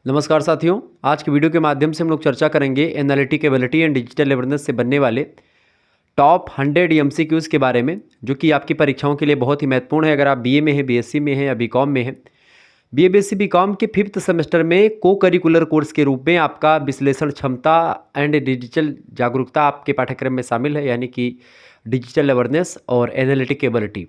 नमस्कार साथियों, आज की वीडियो के माध्यम से हम लोग चर्चा करेंगे analytic ability and digital awareness से बनने वाले टॉप 100 एमसीक्यूज़ के बारे में, जो कि आपकी परीक्षाओं के लिए बहुत ही महत्वपूर्ण है। अगर आप बीए में हैं, बीएससी में हैं या बीकॉम में हैं। बीए, बीएससी, बीकॉम के 5th सेमेस्टर में को करिकुलर कोर्स के रूप में आपका विश्लेषण क्षमता एंड डिजिटल जागरूकता आपके पाठ्यक्रम में शामिल है, यानी कि डिजिटल अवेयरनेस और एनालिटिक एबिलिटी।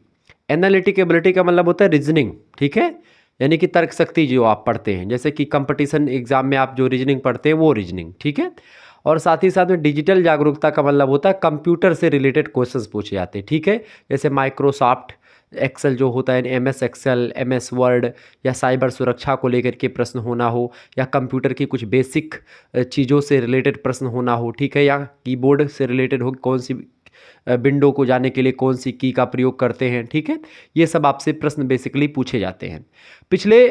एनालिटिक एबिलिटी का मतलब होता है रीजनिंग, ठीक है, यानी कि तर्क शक्ति जो आप पढ़ते हैं, जैसे कि कंपटीशन एग्जाम में आप जो रीजनिंग पढ़ते हैं वो रीजनिंग, ठीक है। और साथ ही साथ में डिजिटल जागरूकता का मतलब होता है कंप्यूटर से रिलेटेड क्वेश्चंस पूछे जाते हैं, ठीक है। जैसे माइक्रोसॉफ्ट एक्सेल जो होता है, एमएस एक्सेल, एमएस वर्ड, या साइबर सुरक्षा को लेकर के प्रश्न होना हो, या कंप्यूटर की कुछ बेसिक चीज़ों से रिलेटेड प्रश्न होना हो, ठीक है, या कीबोर्ड से रिलेटेड हो, कौन सी विंडो को जाने के लिए कौन सी की का प्रयोग करते हैं, ठीक है। ये सब आपसे प्रश्न बेसिकली पूछे जाते हैं। पिछले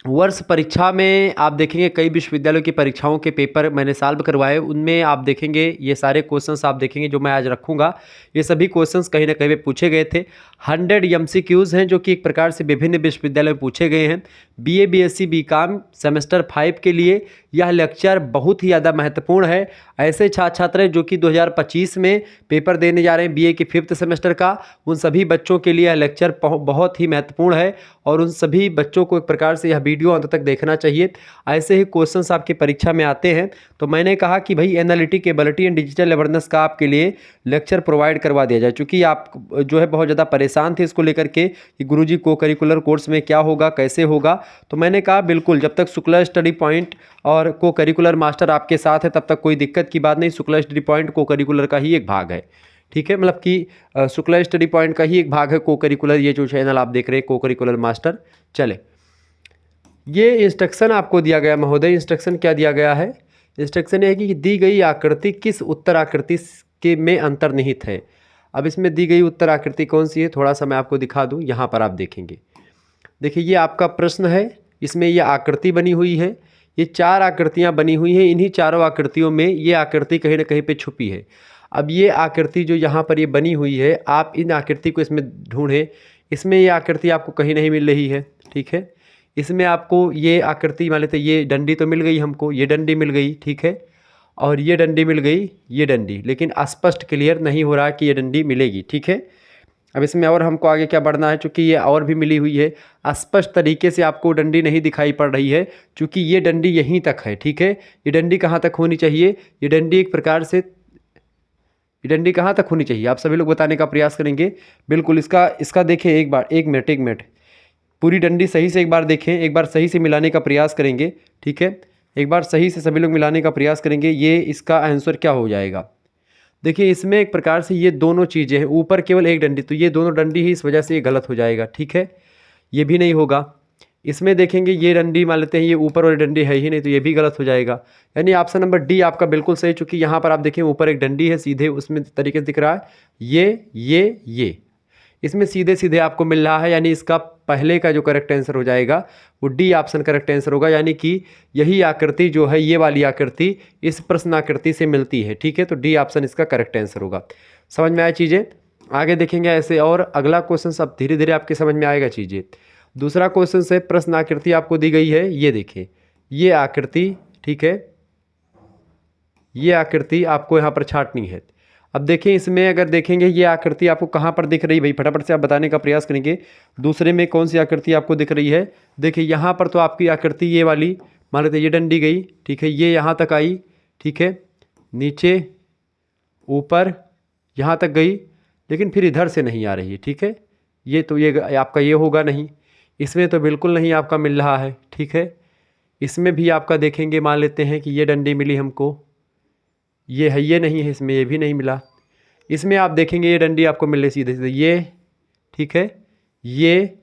वर्ष परीक्षा में आप देखेंगे कई विश्वविद्यालयों की परीक्षाओं के पेपर मैंने सॉल्व करवाए, उनमें आप देखेंगे ये सारे क्वेश्चंस आप देखेंगे जो मैं आज रखूंगा, ये सभी क्वेश्चंस कहीं ना कहीं पे पूछे गए थे। 100 एमसीक्यूज़ हैं जो कि एक प्रकार से विभिन्न विश्वविद्यालयों में पूछे गए हैं। बीए, बीएससी, बीकॉम सेमेस्टर 5 के लिए यह लेक्चर बहुत ही ज़्यादा महत्वपूर्ण है। ऐसे छात्र छात्र जो कि 2025 में पेपर देने जा रहे हैं बीए के 5th सेमेस्टर का, उन सभी बच्चों के लिए यह लेक्चर बहुत ही महत्वपूर्ण है और उन सभी बच्चों को एक प्रकार से यह वीडियो अंत तक देखना चाहिए। ऐसे ही क्वेश्चंस आपकी परीक्षा में आते हैं, तो मैंने कहा कि भाई analytic ability and digital awareness का आपके लिए लेक्चर प्रोवाइड करवा दिया जाए, चूँकि आप जो है बहुत ज़्यादा परेशान थे इसको लेकर के कि गुरुजी को करिकुलर कोर्स में क्या होगा, कैसे होगा। तो मैंने कहा बिल्कुल, जब तक शुक्ला स्टडी पॉइंट और को करिकुलर मास्टर आपके साथ है तब तक कोई दिक्कत की बात नहीं। शुक्ला स्टडी पॉइंट को करिकुलर का ही एक भाग है, ठीक है, मतलब कि शुक्ला स्टडी पॉइंट का ही एक भाग है को करिकुलर। ये जो चैनल आप देख रहे हैं को करिकुलर मास्टर, चले, ये इंस्ट्रक्शन आपको दिया गया महोदय। इंस्ट्रक्शन क्या दिया गया है? इंस्ट्रक्शन ये है कि दी गई आकृति किस उत्तर आकृति के में अंतर्निहित है। अब इसमें दी गई उत्तर आकृति कौन सी है, थोड़ा सा मैं आपको दिखा दूं। यहाँ पर आप देखेंगे, देखिए ये आपका प्रश्न है, इसमें ये आकृति बनी हुई है, ये 4 आकृतियाँ बनी हुई हैं। इन्हीं चारों आकृतियों में ये आकृति कहीं ना कहीं पे छुपी है। अब ये आकृति जो यहाँ पर ये बनी हुई है, आप इन आकृति को इसमें ढूंढें। इसमें ये आकृति आपको कहीं नहीं मिल रही है, ठीक है। इसमें आपको ये आकृति मान लेते, ये डंडी तो मिल गई हमको, ये डंडी मिल गई, ठीक है, और ये डंडी मिल गई, ये डंडी, लेकिन स्पष्ट क्लियर नहीं हो रहा कि ये डंडी मिलेगी, ठीक है। अब इसमें और हमको आगे क्या बढ़ना है, चूँकि ये और भी मिली हुई है, स्पष्ट तरीके से आपको डंडी नहीं दिखाई पड़ रही है, चूँकि ये डंडी यहीं तक है, ठीक है। ये डंडी कहाँ तक होनी चाहिए? ये डंडी एक प्रकार से, ये डंडी कहाँ तक होनी चाहिए आप सभी लोग बताने का प्रयास करेंगे। बिल्कुल, इसका देखें एक बार, एक मिनट, पूरी डंडी सही से एक बार देखें, एक बार सही से मिलाने का प्रयास करेंगे, ठीक है। एक बार सही से सभी लोग मिलाने का प्रयास करेंगे, ये इसका आंसर क्या हो जाएगा। देखिए इसमें एक प्रकार से ये दोनों चीज़ें हैं, ऊपर केवल एक डंडी, तो ये दोनों डंडी ही, इस वजह से ये गलत हो जाएगा, ठीक है। ये भी नहीं होगा। इसमें देखेंगे ये डंडी मान लेते हैं, ये ऊपर वाली डंडी है ही नहीं, तो ये भी गलत हो जाएगा। यानी ऑप्शन नंबर डी आपका बिल्कुल सही, चूँकि यहाँ पर आप देखें ऊपर एक डंडी है, सीधे उसमें तरीके से दिख रहा है ये इसमें सीधे सीधे आपको मिल रहा है, यानी इसका पहले का जो करेक्ट आंसर हो जाएगा वो डी ऑप्शन करेक्ट आंसर होगा। यानी कि यही आकृति जो है, ये वाली आकृति इस प्रश्न आकृति से मिलती है, ठीक है, तो डी ऑप्शन इसका करेक्ट आंसर होगा। समझ में आया चीज़ें? आगे देखेंगे ऐसे, और अगला क्वेश्चन सब धीरे धीरे आपके समझ में आएगा चीज़ें। दूसरा क्वेश्चन से प्रश्न आकृति आपको दी गई है, ये देखिए ये आकृति, ठीक है, ये आकृति आपको यहाँ पर छांटनी है। अब देखिए इसमें अगर देखेंगे ये आकृति आपको कहाँ पर दिख रही है, भाई फटाफट से आप बताने का प्रयास करेंगे। दूसरे में कौन सी आकृति आपको दिख रही है? देखिए यहाँ पर तो आपकी आकृति ये वाली, मान लेते ये डंडी गई, ठीक है, ये यहाँ तक आई, ठीक है, नीचे ऊपर यहाँ तक गई, लेकिन फिर इधर से नहीं आ रही है, ठीक है। ये तो ये आपका ये होगा नहीं, इसमें तो बिल्कुल नहीं आपका मिल रहा है, ठीक है। इसमें भी आपका देखेंगे, मान लेते हैं कि ये डंडी मिली हमको, ये है, ये नहीं है, इसमें ये भी नहीं मिला। इसमें आप देखेंगे ये डंडी आपको मिल रही सीधे सीधे, ये, ठीक है, ये,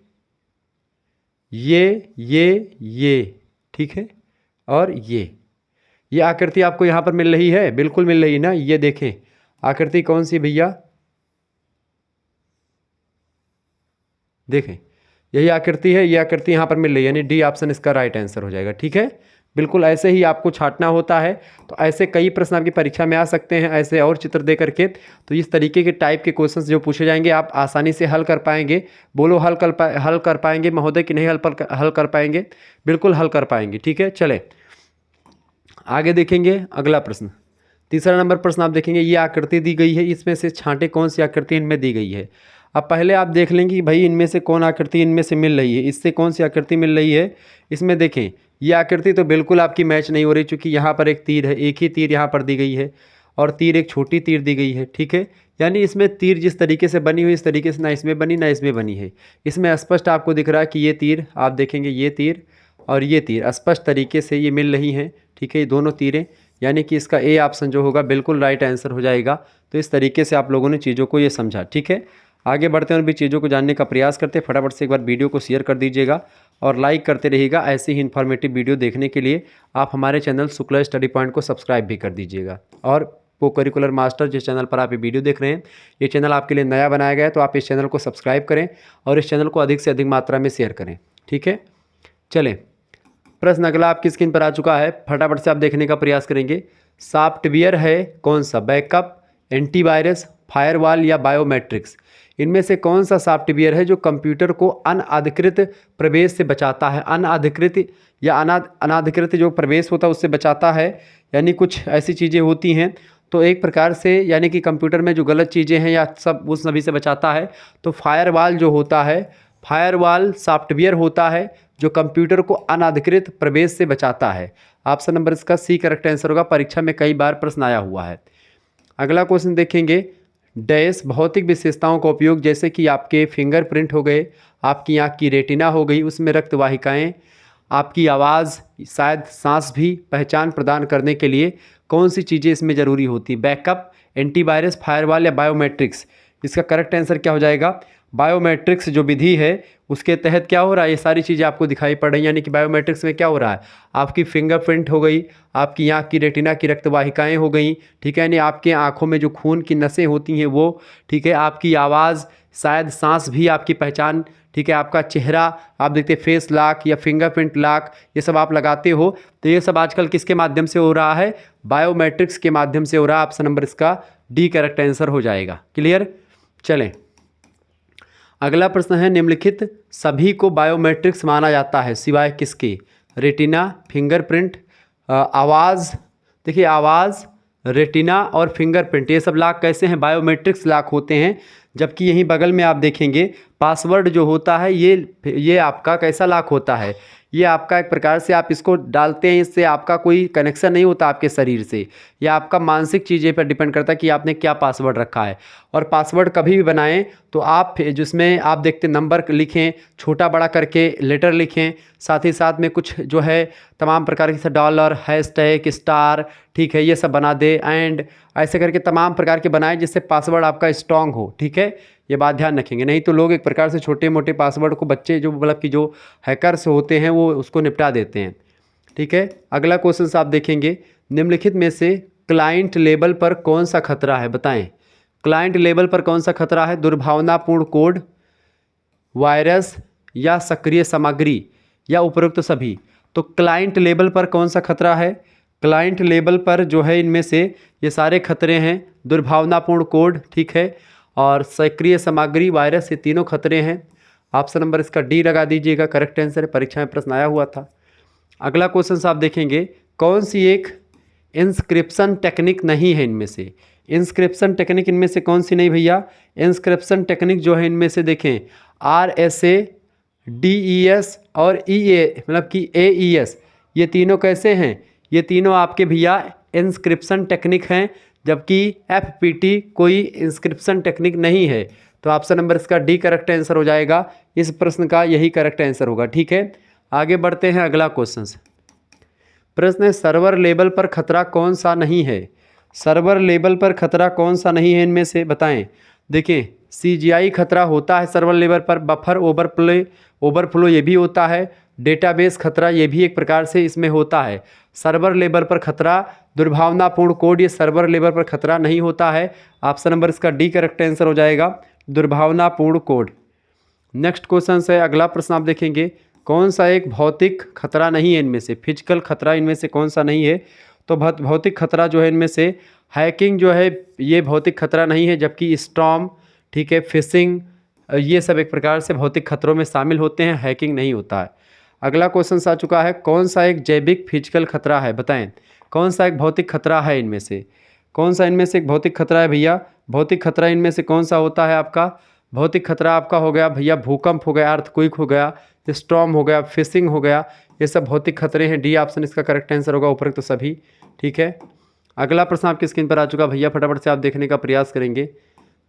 ठीक है, और ये आकृति आपको यहाँ पर मिल रही है, बिल्कुल मिल रही है ना। ये देखें आकृति कौन सी भैया, देखें यही आकृति है, ये आकृति यहाँ पर मिल रही है, यानी डी ऑप्शन इसका राइट आंसर हो जाएगा, ठीक है। बिल्कुल ऐसे ही आपको छांटना होता है। तो ऐसे कई प्रश्न आपकी परीक्षा में आ सकते हैं ऐसे और चित्र दे करके। तो इस तरीके के टाइप के क्वेश्चंस जो पूछे जाएंगे आप आसानी से हल कर पाएंगे। बोलो हल कर पाएंगे महोदय कि नहीं हल कर पाएंगे? बिल्कुल हल कर पाएंगे। ठीक है, चले आगे देखेंगे अगला प्रश्न। तीसरा नंबर प्रश्न आप देखेंगे, ये आकृति दी गई है, इसमें से छांटे कौन सी आकृति इनमें दी गई है। अब पहले आप देख लेंगे कि भाई इनमें से कौन आकृति इनमें से मिल रही है, इससे कौन सी आकृति मिल रही है। इसमें देखें ये आकृति तो बिल्कुल आपकी मैच नहीं हो रही, क्योंकि यहाँ पर एक तीर है, एक ही तीर यहाँ पर दी गई है और तीर एक छोटी तीर दी गई है। ठीक है, यानी इसमें तीर जिस तरीके से बनी हुई इस तरीके से ना इसमें बनी ना इसमें बनी है। इसमें स्पष्ट आपको दिख रहा है कि ये तीर आप देखेंगे, ये तीर और ये तीर स्पष्ट तरीके से ये मिल रही हैं। ठीक है, ये दोनों तीरें, यानी कि इसका ए ऑप्शन जो होगा बिल्कुल राइट आंसर हो जाएगा। तो इस तरीके से आप लोगों ने चीज़ों को ये समझा। ठीक है, आगे बढ़ते हैं और भी चीज़ों को जानने का प्रयास करते हैं। फटाफट से एक बार वीडियो को शेयर कर दीजिएगा और लाइक करते रहिएगा। ऐसे ही इन्फॉर्मेटिव वीडियो देखने के लिए आप हमारे चैनल शुक्ला स्टडी पॉइंट को सब्सक्राइब भी कर दीजिएगा। और को करिकुलर मास्टर जिस चैनल पर आप ये वीडियो देख रहे हैं, ये चैनल आपके लिए नया बनाया गया है, तो आप इस चैनल को सब्सक्राइब करें और इस चैनल को अधिक से अधिक मात्रा में शेयर करें। ठीक है, चलें प्रश्न अगला आपकी स्क्रीन पर आ चुका है, फटाफट से आप देखने का प्रयास करेंगे। सॉफ्टवेयर है कौन सा, बैकअप, एंटीवायरस, फायरवॉल या बायोमेट्रिक्स। इनमें से कौन सा सॉफ्टवेयर है जो कंप्यूटर को अनधिकृत प्रवेश से बचाता है। अनधिकृत या अनाधिकृत जो प्रवेश होता है उससे बचाता है, यानी कुछ ऐसी चीज़ें होती हैं। तो एक प्रकार से यानी कि कंप्यूटर में जो गलत चीज़ें हैं या सब उस सभी से बचाता है। तो फायरवॉल जो होता है, फायरवॉल सॉफ्टवेयर होता है जो कंप्यूटर को अनधिकृत प्रवेश से बचाता है। ऑप्शन नंबर इसका सी करेक्ट आंसर होगा। परीक्षा में कई बार प्रश्न आया हुआ है। अगला क्वेश्चन देखेंगे, डैश भौतिक विशेषताओं का उपयोग, जैसे कि आपके फिंगरप्रिंट हो गए, आपकी आँख की रेटिना हो गई, उसमें रक्त वाहिकाएँ, आपकी आवाज़, शायद सांस भी पहचान प्रदान करने के लिए कौन सी चीज़ें इसमें ज़रूरी होती। बैकअप, एंटीवायरस, फायरवॉल या बायोमेट्रिक्स। इसका करेक्ट आंसर क्या हो जाएगा? बायोमेट्रिक्स जो विधि है उसके तहत क्या हो रहा है, ये सारी चीज़ें आपको दिखाई पड़ रही हैं। यानी कि बायोमेट्रिक्स में क्या हो रहा है, आपकी फिंगरप्रिंट हो गई, आपकी आँख की रेटिना की रक्त वाहिकाएँ हो गई। ठीक है, यानी आपके आँखों में जो खून की नसें होती हैं वो। ठीक है, आपकी आवाज़, शायद सांस भी आपकी पहचान। ठीक है, आपका चेहरा आप देखते फेस लॉक या फिंगरप्रिंट लॉक, ये सब आप लगाते हो। तो ये सब आजकल किसके माध्यम से हो रहा है? बायोमेट्रिक्स के माध्यम से हो रहा है। ऑप्शन नंबर इसका डी करेक्ट आंसर हो जाएगा। क्लियर, चलें अगला प्रश्न है, निम्नलिखित सभी को बायोमेट्रिक्स माना जाता है सिवाय किसके। रेटिना, फिंगरप्रिंट, आवाज़। देखिए आवाज़, रेटिना और फिंगरप्रिंट ये सब लॉक कैसे हैं? बायोमेट्रिक्स लॉक होते हैं। जबकि यहीं बगल में आप देखेंगे पासवर्ड जो होता है ये आपका कैसा लॉक होता है? ये आपका एक प्रकार से आप इसको डालते हैं, इससे आपका कोई कनेक्शन नहीं होता आपके शरीर से, या आपका मानसिक चीज़ें पर डिपेंड करता है कि आपने क्या पासवर्ड रखा है। और पासवर्ड कभी भी बनाएं तो आप जिसमें आप देखते नंबर लिखें, छोटा बड़ा करके लेटर लिखें, साथ ही साथ में कुछ जो है तमाम प्रकार के डॉलर, हैशटैग, स्टार, ठीक है, ये सब बना दे, एंड ऐसे करके तमाम प्रकार के बनाएं जिससे पासवर्ड आपका स्ट्रांग हो। ठीक है, ये बात ध्यान रखेंगे। नहीं तो लोग एक प्रकार से छोटे मोटे पासवर्ड को बच्चे जो मतलब कि जो हैकर्स होते हैं वो उसको निपटा देते हैं। ठीक है, अगला क्वेश्चन आप देखेंगे, निम्नलिखित में से क्लाइंट लेवल पर कौन सा खतरा है, बताएं। क्लाइंट लेवल पर कौन सा खतरा है? दुर्भावनापूर्ण कोड, वायरस या सक्रिय सामग्री या उपरोक्त सभी। तो क्लाइंट लेवल पर कौन सा खतरा है? क्लाइंट लेवल पर जो है इनमें से ये सारे खतरे हैं, दुर्भावनापूर्ण कोड, ठीक है, और सक्रिय सामग्री, वायरस, ये तीनों खतरे हैं। ऑप्शन नंबर इसका डी लगा दीजिएगा, करेक्ट आंसर है। परीक्षा में प्रश्न आया हुआ था। अगला क्वेश्चन आप देखेंगे, कौन सी एक इंस्क्रिप्शन टेक्निक नहीं है इनमें से। इंस्क्रिप्शन टेक्निक इनमें से कौन सी नहीं भैया? इंस्क्रिप्शन टेक्निक जो है इनमें से देखें, RSA, DES और EA मतलब कि AES, ये तीनों कैसे हैं? ये तीनों आपके भैया इंस्क्रिप्शन टेक्निक हैं, जबकि FPT कोई इंस्क्रिप्शन टेक्निक नहीं है। तो ऑप्शन नंबर इसका डी करेक्ट आंसर हो जाएगा। इस प्रश्न का यही करेक्ट आंसर होगा। ठीक है, आगे बढ़ते हैं अगला क्वेश्चन। प्रश्न है, सर्वर लेवल पर खतरा कौन सा नहीं है। सर्वर लेवल पर खतरा कौन सा नहीं है इनमें से, बताएं। देखें, CGI खतरा होता है सर्वर लेवल पर, बफर ओवरफ्लो ये भी होता है, डेटाबेस खतरा ये भी एक प्रकार से इसमें होता है। सर्वर लेवल पर खतरा, दुर्भावनापूर्ण कोड, ये सर्वर लेवल पर खतरा नहीं होता है। ऑप्शन नंबर इसका डी करेक्ट आंसर हो जाएगा, दुर्भावनापूर्ण कोड। नेक्स्ट क्वेश्चन है, अगला प्रश्न आप देखेंगे, कौन सा एक भौतिक खतरा नहीं है इनमें से, फिजिकल खतरा इनमें से कौन सा नहीं है? तो भौतिक खतरा जो है इनमें से हैकिंग जो है ये भौतिक खतरा नहीं है, जबकि स्टॉर्म, ठीक है, फिशिंग, ये सब एक प्रकार से भौतिक खतरों में शामिल होते हैं, हैकिंग नहीं होता है। अगला क्वेश्चन आ चुका है, कौन सा एक जैविक फिजिकल खतरा है? बताएं कौन सा एक भौतिक खतरा है इनमें से, कौन सा इनमें से एक भौतिक खतरा है भैया? भौतिक खतरा इनमें से कौन सा होता है आपका? भौतिक खतरा आपका हो गया भैया भूकंप हो गया, अर्थक्वेक हो गया, स्टॉर्म हो गया, फिशिंग हो गया, ये सब भौतिक खतरे हैं। डी ऑप्शन इसका करेक्ट आंसर होगा, उपरोक्त तो सभी। ठीक है, अगला प्रश्न आपकी स्क्रीन पर आ चुका भैया, फटाफट से आप देखने का प्रयास करेंगे।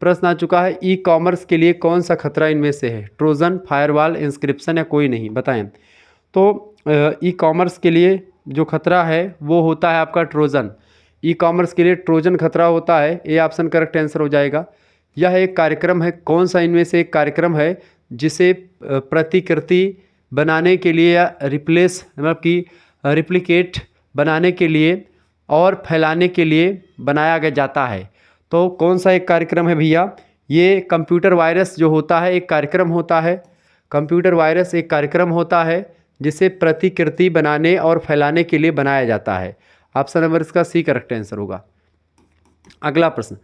प्रश्न आ चुका है, ई कॉमर्स के लिए कौन सा खतरा इनमें से है? ट्रोजन, फायरवॉल, इंस्क्रिप्शन या कोई नहीं? बताएं। तो ई कॉमर्स के लिए जो खतरा है वो होता है आपका ट्रोजन। ई कॉमर्स के लिए ट्रोजन खतरा होता है, ए ऑप्शन करेक्ट आंसर हो जाएगा। यह एक कार्यक्रम है, कौन सा इनमें से एक कार्यक्रम है जिसे प्रतिकृति बनाने के लिए या रिप्लेस मतलब कि रिप्लिकेट बनाने के लिए और फैलाने के लिए बनाया गया जाता है? तो कौन सा एक कार्यक्रम है भैया? ये कंप्यूटर वायरस जो होता है एक कार्यक्रम होता है, कंप्यूटर वायरस एक कार्यक्रम होता है जिसे प्रतिकृति बनाने और फैलाने के लिए बनाया जाता है। ऑप्शन नंबर इसका सी करेक्ट आंसर होगा। अगला प्रश्न,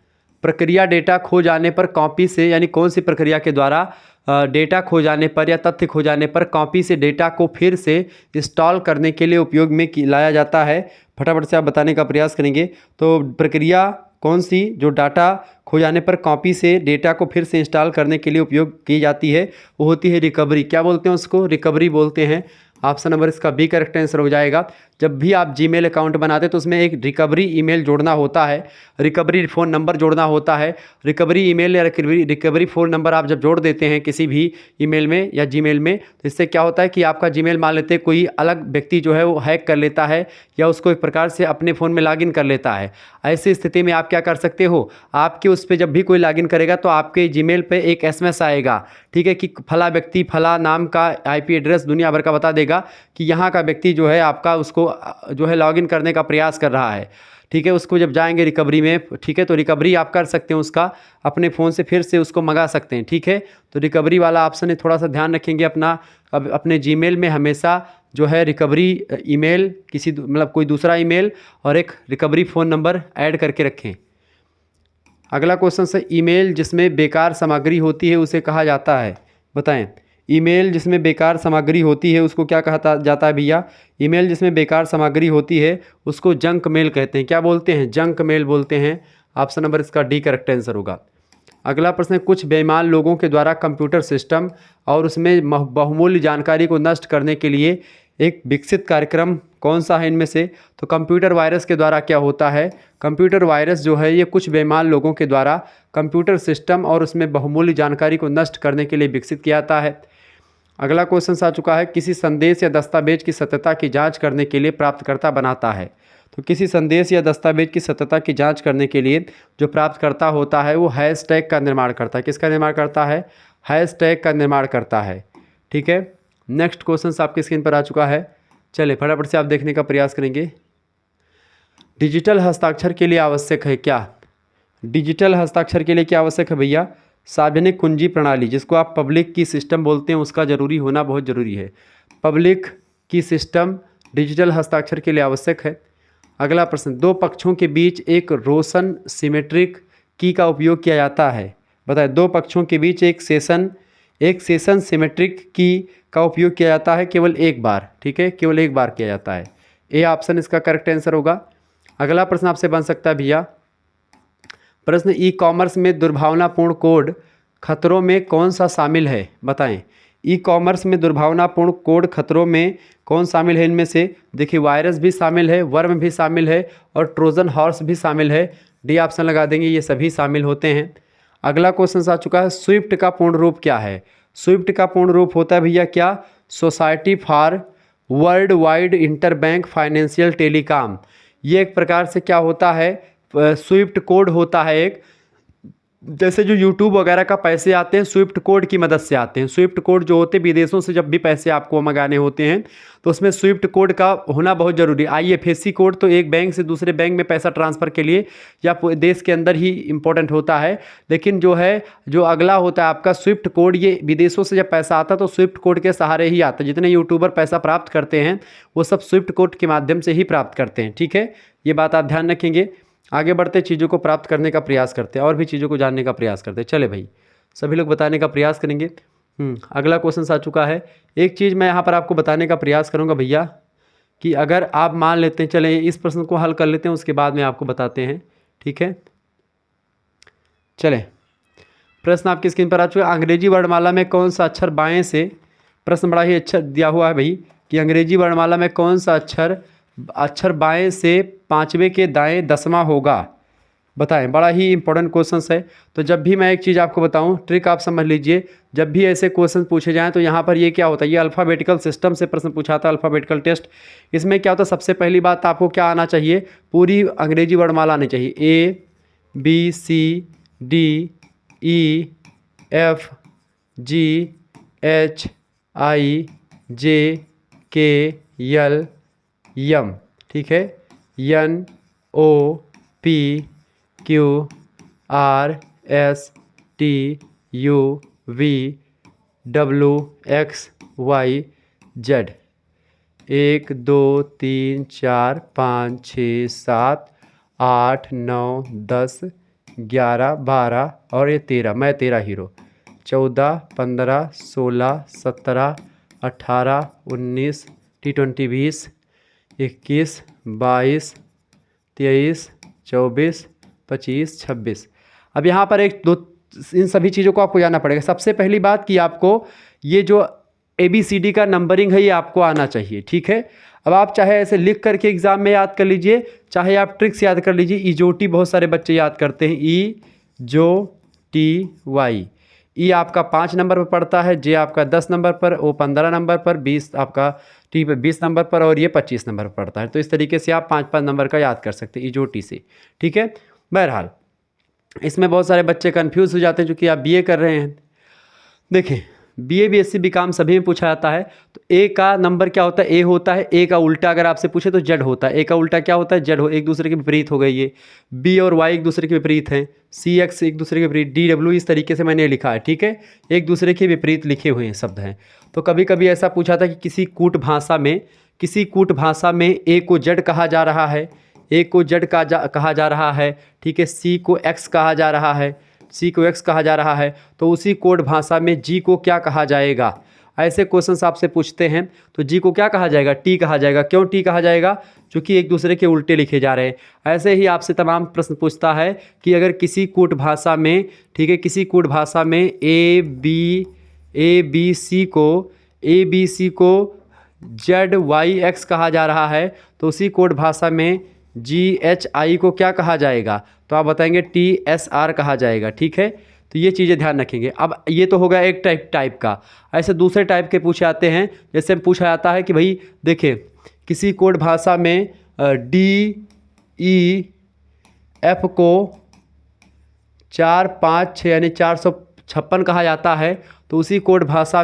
प्रक्रिया डेटा खो जाने पर कॉपी से, यानी कौन सी प्रक्रिया के द्वारा डेटा खो जाने पर या तथ्य खो जाने पर कॉपी से डेटा को फिर से इंस्टॉल करने के लिए उपयोग में लाया जाता है? फटाफट से आप बताने का प्रयास करेंगे। तो प्रक्रिया कौन सी जो डाटा खो जाने पर कॉपी से डेटा को फिर से इंस्टॉल करने के लिए उपयोग की जाती है? वो होती है रिकवरी। क्या बोलते हैं उसको? रिकवरी बोलते हैं। ऑप्शन नंबर इसका बी करेक्ट आंसर हो जाएगा। जब भी आप जीमेल अकाउंट बनाते तो उसमें एक रिकवरी ईमेल जोड़ना होता है, रिकवरी फ़ोन नंबर जोड़ना होता है। रिकवरी ईमेल या रिकवरी फ़ोन नंबर आप जब जोड़ देते हैं किसी भी ईमेल में या जीमेल में, तो इससे क्या होता है कि आपका जीमेल मान लेते कोई अलग व्यक्ति जो है वो हैक कर लेता है या उसको एक प्रकार से अपने फ़ोन में लॉगिन कर लेता है। ऐसी स्थिति में आप क्या कर सकते हो, आपके उस पर जब भी कोई लॉगिन करेगा तो आपके जीमेल पे एक एसएमएस आएगा, ठीक है, कि फला व्यक्ति फला नाम का आईपी एड्रेस दुनिया भर का बता देगा कि यहाँ का व्यक्ति जो है आपका उसको जो है लॉगिन करने का प्रयास कर रहा है। ठीक है, उसको जब जाएंगे रिकवरी में, ठीक है, तो रिकवरी आप कर सकते हैं उसका, अपने फ़ोन से फिर से उसको मंगा सकते हैं। ठीक है, तो रिकवरी वाला ऑप्शन है, थोड़ा सा ध्यान रखेंगे अपना। अब अपने जीमेल में हमेशा जो है रिकवरी ईमेल किसी मतलब कोई दूसरा ईमेल और एक रिकवरी फ़ोन नंबर ऐड करके रखें। अगला क्वेश्चन से, ईमेल जिसमें बेकार सामग्री होती है उसे कहा जाता है? बताएं। ईमेल जिसमें बेकार सामग्री होती है उसको क्या कहा जाता है भैया? ईमेल जिसमें बेकार सामग्री होती है उसको जंक मेल कहते हैं। क्या बोलते हैं? जंक मेल बोलते हैं। ऑप्शन नंबर इसका डी करेक्ट आंसर होगा। अगला प्रश्न है, कुछ बेईमान लोगों के द्वारा कंप्यूटर सिस्टम और उसमें बहुमूल्य जानकारी को नष्ट करने के लिए एक विकसित कार्यक्रम कौन सा है इनमें से? तो कंप्यूटर वायरस के द्वारा क्या होता है? कंप्यूटर वायरस जो है ये कुछ बेईमान लोगों के द्वारा कंप्यूटर सिस्टम और उसमें बहुमूल्य जानकारी को नष्ट करने के लिए विकसित किया जाता है। अगला क्वेश्चन आ चुका है, किसी संदेश या दस्तावेज की सत्यता की जांच करने के लिए प्राप्तकर्ता बनाता है? तो किसी संदेश या दस्तावेज की सत्यता की जांच करने के लिए जो प्राप्तकर्ता होता है वो हैशटैग का निर्माण करता है। किसका निर्माण करता है? हैशटैग का निर्माण करता है। ठीक है, नेक्स्ट क्वेश्चन आपकी स्क्रीन पर आ चुका है, चलिए फटाफट से आप देखने का प्रयास करेंगे। डिजिटल हस्ताक्षर के लिए आवश्यक है क्या? डिजिटल हस्ताक्षर के लिए क्या आवश्यक है भैया? सार्वजनिक कुंजी प्रणाली, जिसको आप पब्लिक की सिस्टम बोलते हैं, उसका जरूरी होना बहुत ज़रूरी है। पब्लिक की सिस्टम डिजिटल हस्ताक्षर के लिए आवश्यक है। अगला प्रश्न, दो पक्षों के बीच एक रोशन सिमेट्रिक की का उपयोग किया जाता है? बताएं। दो पक्षों के बीच एक सेशन सिमेट्रिक की का उपयोग किया जाता है केवल एक बार। ठीक है, केवल एक बार किया जाता है। ए ऑप्शन इसका करेक्ट आंसर होगा। अगला प्रश्न आपसे बन सकता है भैया, प्रश्न, ई कॉमर्स में दुर्भावनापूर्ण कोड खतरों में कौन सा शामिल है? बताएं। ई कॉमर्स में दुर्भावनापूर्ण कोड खतरों में कौन शामिल है इनमें से? देखिए, वायरस भी शामिल है, वर्म भी शामिल है और ट्रोजन हॉर्स भी शामिल है। डी ऑप्शन लगा देंगे, ये सभी शामिल होते हैं। अगला क्वेश्चन आ चुका है, स्विफ्ट का पूर्ण रूप क्या है? स्विफ्ट का पूर्ण रूप होता है भैया क्या? Society for world wide interbank financial telecom. ये एक प्रकार से क्या होता है? स्विफ्ट कोड होता है एक, जैसे जो यूट्यूब वगैरह का पैसे आते हैं स्विफ्ट कोड की मदद से आते हैं। स्विफ्ट कोड जो होते हैं विदेशों से जब भी पैसे आपको मंगाने होते हैं तो उसमें स्विफ्ट कोड का होना बहुत ज़रूरी है। IFSC कोड तो एक बैंक से दूसरे बैंक में पैसा ट्रांसफ़र के लिए या देश के अंदर ही इम्पोर्टेंट होता है, लेकिन जो अगला होता है आपका स्विफ्ट कोड, ये विदेशों से जब पैसा आता है तो स्विफ्ट कोड के सहारे ही आता है। जितने यूट्यूबर पैसा प्राप्त करते हैं वो सब स्विफ्ट कोड के माध्यम से ही प्राप्त करते हैं। ठीक है, ये बात आप ध्यान रखेंगे। आगे बढ़ते चीज़ों को प्राप्त करने का प्रयास करते हैं और भी चीज़ों को जानने का प्रयास करते हैं। चले भाई, सभी लोग बताने का प्रयास करेंगे। अगला क्वेश्चन आ चुका है। एक चीज़ मैं यहाँ पर आपको बताने का प्रयास करूँगा भैया कि अगर आप मान लेते हैं, चलें इस प्रश्न को हल कर लेते हैं, उसके बाद में आपको बताते हैं। ठीक है, चलें प्रश्न आपकी स्क्रीन पर आ चुका है। अंग्रेजी वर्णमाला में कौन सा अक्षर बाएँ से, प्रश्न बड़ा ही अच्छा दिया हुआ है भाई कि अंग्रेजी वर्णमाला में कौन सा अक्षर बाएं से 5वें के दाएं 10वां होगा, बताएं। बड़ा ही इंपॉर्टेंट क्वेश्चन है। तो जब भी मैं एक चीज़ आपको बताऊं, ट्रिक आप समझ लीजिए, जब भी ऐसे क्वेश्चन पूछे जाएं तो यहाँ पर ये क्या होता है, ये अल्फ़ाबेटिकल सिस्टम से प्रश्न पूछा था, अल्फ़ाबेटिकल टेस्ट। इसमें क्या होता है, सबसे पहली बात आपको क्या आना चाहिए, पूरी अंग्रेजी वर्णमाला आनी चाहिए। ABCDEFGHIJKL ठीक है, NOPQRSTUVWXYZ 1 2 3 4 5 6 7 8 9 10 11 12 और ये 13, मैं 13 हीरो, 14 15 16 17 18 19 T20 20 21 22 23 24 25 26। अब यहाँ पर एक दो इन सभी चीज़ों को आपको जानना पड़ेगा। सबसे पहली बात कि आपको ये जो ABCD का नंबरिंग है ये आपको आना चाहिए। ठीक है, अब आप चाहे ऐसे लिख करके एग्जाम में याद कर लीजिए, चाहे आप ट्रिक्स याद कर लीजिए। इजोटी बहुत सारे बच्चे याद करते हैं, EJOTY। ई आपका 5 नंबर पर पड़ता है, जे आपका 10 नंबर पर, ओ 15 नंबर पर, 20 आपका टी पे 20 नंबर पर और ये 25 नंबर पर पड़ता है। तो इस तरीके से आप 5-5 नंबर का याद कर सकते हैं इजोटी से। ठीक है, बहरहाल इसमें बहुत सारे बच्चे कन्फ्यूज़ हो जाते हैं, जो कि आप BA कर रहे हैं। देखें, BA BSc BCom सभी में पूछा जाता है। तो ए का नंबर क्या होता है, ए होता है। ए का उल्टा अगर आपसे पूछे तो जेड होता है। ए का उल्टा क्या होता है, जेड हो, एक दूसरे के विपरीत हो गई ये। बी और वाई एक दूसरे के विपरीत हैं, CX एक दूसरे के विपरीत, DW इस तरीके से मैंने लिखा है। ठीक है, एक दूसरे के विपरीत लिखे हुए हैं शब्द हैं। तो कभी कभी ऐसा पूछा था कि किसी कूट भाषा में ए को जेड कहा जा रहा है, ए को जेड कहा जा रहा है। ठीक है, सी को एक्स कहा जा रहा है, तो उसी कोड भाषा में जी को क्या कहा जाएगा। ऐसे क्वेश्चंस आपसे पूछते हैं तो जी को क्या कहा जाएगा, टी कहा जाएगा। क्यों टी कहा जाएगा, क्योंकि एक दूसरे के उल्टे लिखे जा रहे हैं। ऐसे ही आपसे तमाम प्रश्न पूछता है कि अगर किसी कूट भाषा में, ठीक है, किसी कूट भाषा में ए बी सी को ZYX कहा जा रहा है, तो उसी कोड भाषा में GHI को क्या कहा जाएगा, तो आप बताएंगे TSR कहा जाएगा। ठीक है, तो ये चीज़ें ध्यान रखेंगे। अब ये तो होगा एक टाइप का। ऐसे दूसरे टाइप के पूछे आते हैं, जैसे पूछा जाता है कि भाई देखिए, किसी कोड भाषा में DEF को 4 5 6 यानी 456 कहा जाता है, तो उसी कोड भाषा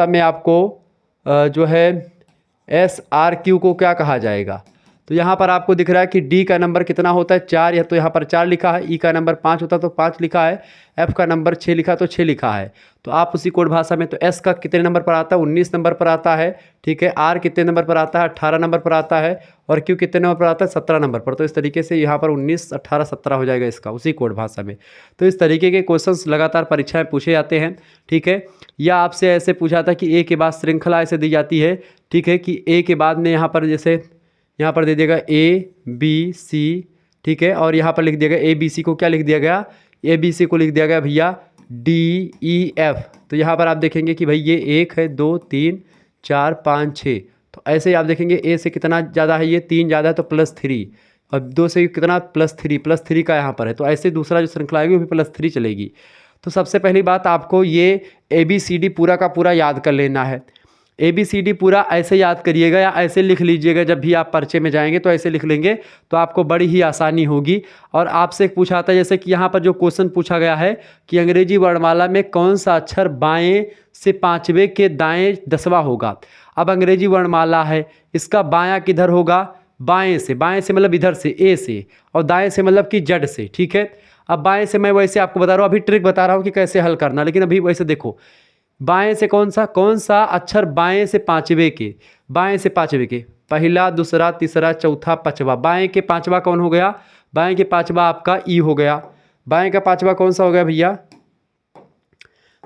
में आपको जो है SRQ को क्या कहा जाएगा। तो यहाँ पर आपको दिख रहा है कि डी का नंबर कितना होता है, 4, या तो यहाँ पर 4 लिखा है। ई का नंबर 5 होता है तो 5 लिखा है। एफ का नंबर 6 लिखा तो 6 लिखा है। तो आप उसी कोड भाषा में, तो एस का कितने नंबर पर आता है, 19 नंबर पर आता है। ठीक है, आर कितने नंबर पर आता है, 18 नंबर पर आता है। और क्यू कितने नंबर पर आता है, 17 नंबर पर। तो इस तरीके से यहाँ पर 19 18 17 हो जाएगा इसका, उसी कोड भाषा में। तो इस तरीके के क्वेश्चंस लगातार परीक्षा में पूछे जाते हैं। ठीक है, या आपसे ऐसे पूछा था कि ए के बाद श्रृंखला ऐसे दी जाती है। ठीक है, कि ए के बाद में यहाँ पर जैसे यहाँ पर दे दिएगा ABC। ठीक है, और यहाँ पर लिख दिया गया ABC को क्या लिख दिया गया, ABC को लिख दिया गया भैया DEF। तो यहाँ पर आप देखेंगे कि भाई ये 1 है 2 3 4 5 6। तो ऐसे ही आप देखेंगे ए से कितना ज़्यादा है, ये 3 ज़्यादा है तो +3, और 2 से कितना +3 का यहाँ पर है। तो ऐसे दूसरा जो श्रृंखला आएगी वो भी +3 चलेगी। तो सबसे पहली बात आपको ये ABCD पूरा का पूरा याद कर लेना है। ABCD पूरा ऐसे याद करिएगा या ऐसे लिख लीजिएगा। जब भी आप पर्चे में जाएंगे तो ऐसे लिख लेंगे तो आपको बड़ी ही आसानी होगी। और आपसे पूछा था जैसे कि यहाँ पर जो क्वेश्चन पूछा गया है कि अंग्रेजी वर्णमाला में कौन सा अक्षर बाएं से पांचवें के दाएं 10वां होगा। अब अंग्रेजी वर्णमाला है, इसका बायां किधर होगा, बाएं से मतलब इधर से ए से, और दाएं से मतलब कि जड़ से। ठीक है, अब बाएं से मैं वैसे आपको बता रहा हूँ, अभी ट्रिक बता रहा हूँ कि कैसे हल करना, लेकिन अभी वैसे देखो बाएं से कौन सा अक्षर बाएं से पांचवें के, बाएं से पांचवें के, पहला दूसरा तीसरा चौथा पांचवा, बाएं के पांचवा कौन हो गया, बाएं के पांचवा आपका ई हो गया। बाएं का पांचवा कौन सा हो गया भैया,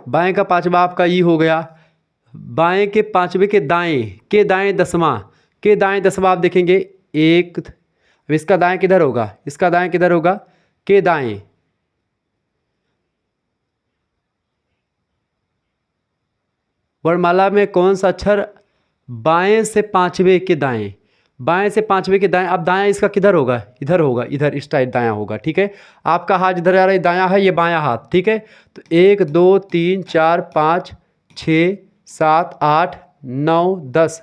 बाएं का पांचवा आपका ई हो गया। बाएं के पांचवें के दाएं 10वां आप देखेंगे एक, अब इसका दाएं किधर होगा, इसका दाएं किधर होगा, के दाएं, वर्णमाला में कौन सा अक्षर बाएं से पांचवें के दाएं, बाएं से पांचवें के दाएं। अब दायां इसका किधर होगा, इधर होगा, इधर इस टाइप दायां होगा। ठीक है, आपका हाथ इधर आ रहा है, दायां है, ये बायां हाथ। ठीक है, तो 1 2 3 4 5 6 7 8 9 10,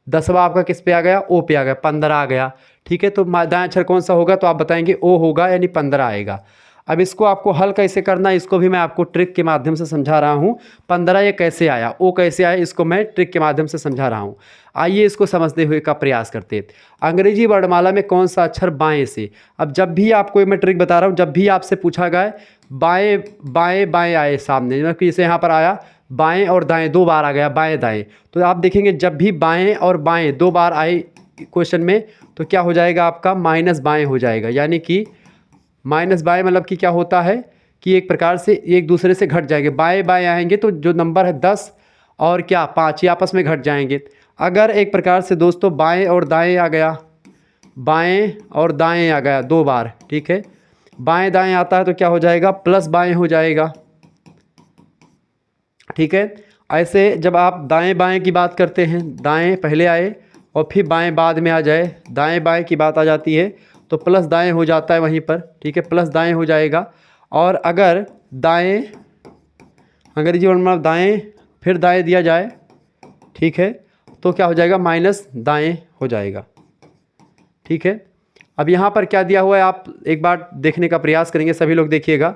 10वां आपका किस पे आ गया, ओ पे आ गया, 15 आ गया। ठीक है, तो दायां अक्षर कौन सा होगा, तो आप बताएंगे ओ होगा, यानी 15 आएगा। अब इसको आपको हल कैसे करना है, इसको भी मैं आपको ट्रिक के माध्यम से समझा रहा हूँ। 15 ये कैसे आया, ओ कैसे आया, इसको मैं ट्रिक के माध्यम से समझा रहा हूँ। आइए इसको समझते हुए का प्रयास करते। अंग्रेजी वर्णमाला में कौन सा अक्षर बाएं से, अब जब भी आपको मैं ट्रिक बता रहा हूँ, जब भी आपसे पूछा गया बाएं बाएं बाएं आए सामने, मतलब कि जैसे यहाँ पर आया बाएं और दाएं 2 बार आ गया, बाएं दाएं, तो आप देखेंगे जब भी बाएं और बाएं 2 बार आए क्वेश्चन में तो क्या हो जाएगा आपका, माइनस बाएं हो जाएगा। यानी कि माइनस बाएं मतलब कि क्या होता है कि एक प्रकार से एक दूसरे से घट जाएंगे, बाएं बाएं आएंगे तो जो नंबर है 10 और क्या 5 ये आपस में घट जाएंगे। अगर एक प्रकार से दोस्तों बाएं और दाएं आ गया, बाएं और दाएं आ गया 2 बार, ठीक है, बाएं दाएं आता है तो क्या हो जाएगा, प्लस बाएं हो जाएगा। ठीक है, ऐसे जब आप दाएं बाएं की बात करते हैं, दाएं पहले आए और फिर बाएं बाद में आ जाए, दाएं बाएं की बात आ जाती है तो प्लस दाएं हो जाता है वहीं पर। ठीक है, प्लस दाएं हो जाएगा। और अगर दाएं अंग्रेजी वर्णमाला में दाएं फिर दाएं दिया जाए, ठीक है, तो क्या हो जाएगा, माइनस दाएं हो जाएगा। ठीक है, अब यहाँ पर क्या दिया हुआ है आप एक बार देखने का प्रयास करेंगे, सभी लोग देखिएगा।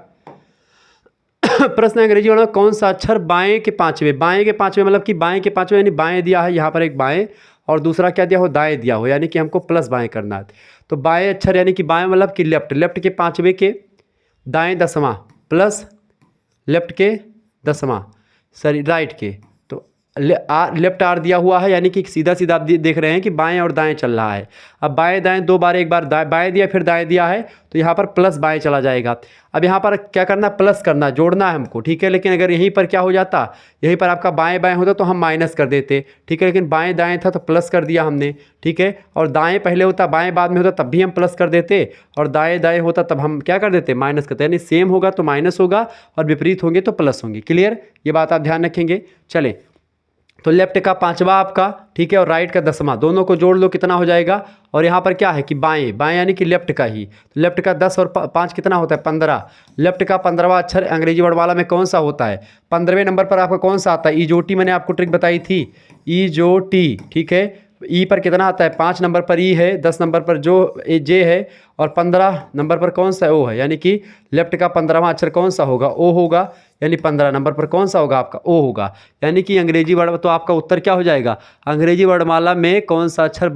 प्रश्न अंग्रेजी वर्णमाला कौन सा अक्षर बाएं के पांचवें, बाएं के पांचवें मतलब कि बाएं के पांचवें यानी बाएं दिया है, यहाँ पर एक बाएं और दूसरा क्या दिया हो, दाएं दिया हो, यानी कि हमको प्लस बाएं करना है। तो बाएं अक्षर यानी कि बाएं मतलब कि लेफ्ट, लेफ्ट के पांचवें के दाएं 10वां प्लस लेफ्ट के 10वां, सॉरी राइट के, तो लेफ्ट आर दिया हुआ है, यानी कि सीधा सीधा आप देख रहे हैं कि बाएं और दाएं चल रहा है। अब बाएं दाएं 2 बार, एक बार बाएं दिया फिर दाएं दिया है तो यहाँ पर प्लस बाएं चला जाएगा। अब यहाँ पर क्या करना है, प्लस करना, जोड़ना है हमको। ठीक है, लेकिन अगर यहीं पर क्या हो जाता, यहीं पर आपका बाएं बाएं होता तो हम माइनस कर देते। ठीक है, लेकिन बाएं दाएं था तो प्लस कर दिया हमने। ठीक है, और दाएं पहले होता बाएं बाद में होता तब भी हम प्लस कर देते, और दाएं दाएं होता तब हम क्या कर देते, माइनस करते। यानी सेम होगा तो माइनस होगा और विपरीत होंगे तो प्लस होंगे। क्लियर, ये बात आप ध्यान रखेंगे। चले, तो लेफ्ट का 5वां आपका, ठीक है, और राइट का 10वां, दोनों को जोड़ लो कितना हो जाएगा। और यहाँ पर क्या है कि बाएं बाएं यानी कि लेफ्ट का ही, तो लेफ्ट का 10 और 5 कितना होता है, 15। लेफ्ट का 15वां अक्षर अंग्रेजी वर्णमाला में कौन सा होता है, 15वें नंबर पर आपका कौन सा आता है, ईजोटी, मैंने आपको ट्रिक बताई थी, ईजोटी। ठीक है, ई पर कितना आता है, 5 नंबर पर ई है, 10 नंबर पर जो जे है, और 15 नंबर पर कौन सा ओ है, यानी कि लेफ्ट का 15वां अक्षर कौन सा होगा, ओ होगा, यानी 15 नंबर पर कौन सा होगा आपका, ओ होगा। यानी कि अंग्रेजी वर्ण, तो आपका उत्तर क्या हो जाएगा, अंग्रेजी वर्णमाला में कौन सा अक्षर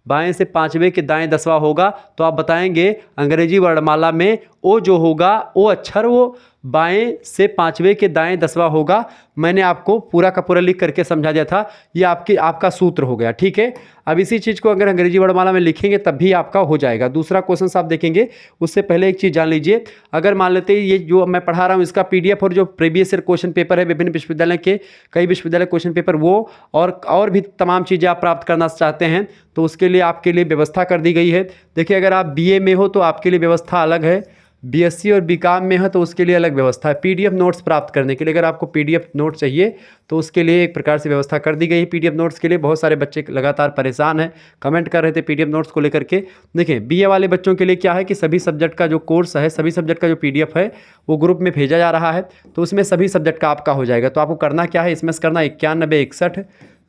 बाएं से पांचवें के दाएं 10वां होगा, तो आप बताएंगे अंग्रेजी वर्णमाला में ओ जो होगा, ओ अक्षर वो बाएं से पांचवें के दाएं 10वां होगा। मैंने आपको पूरा का पूरा लिख करके समझा दिया था, ये आपका सूत्र हो गया। ठीक है, अब इसी चीज़ को अगर अंग्रेजी वर्णमाला में लिखेंगे तब भी आपका हो जाएगा। दूसरा क्वेश्चन आप देखेंगे, उससे पहले एक चीज़ जान लीजिए। अगर मान लेते हैं ये जो मैं पढ़ा रहा हूँ इसका PDF और जो प्रीवियस ईयर क्वेश्चन पेपर है विभिन्न विश्वविद्यालय के, कई विश्वविद्यालय क्वेश्चन पेपर, वो और भी तमाम चीज़ें आप प्राप्त करना चाहते हैं तो उसके लिए आपके लिए व्यवस्था कर दी गई है। देखिए, अगर आप BA में हो तो आपके लिए व्यवस्था अलग है, BSc और BCom में है तो उसके लिए अलग व्यवस्था है। PDF नोट्स प्राप्त करने के लिए अगर आपको PDF नोट चाहिए तो उसके लिए एक प्रकार से व्यवस्था कर दी गई है। PDF नोट्स के लिए बहुत सारे बच्चे लगातार परेशान हैं, कमेंट कर रहे थे PDF नोट्स को लेकर के। देखिए, BA वाले बच्चों के लिए क्या है कि सभी सब्जेक्ट का जो कोर्स है, सभी सब्जेक्ट का जो PDF है वो ग्रुप में भेजा जा रहा है, तो उसमें सभी सब्जेक्ट का आपका हो जाएगा। तो आपको करना क्या है, इसमें से करना 91 61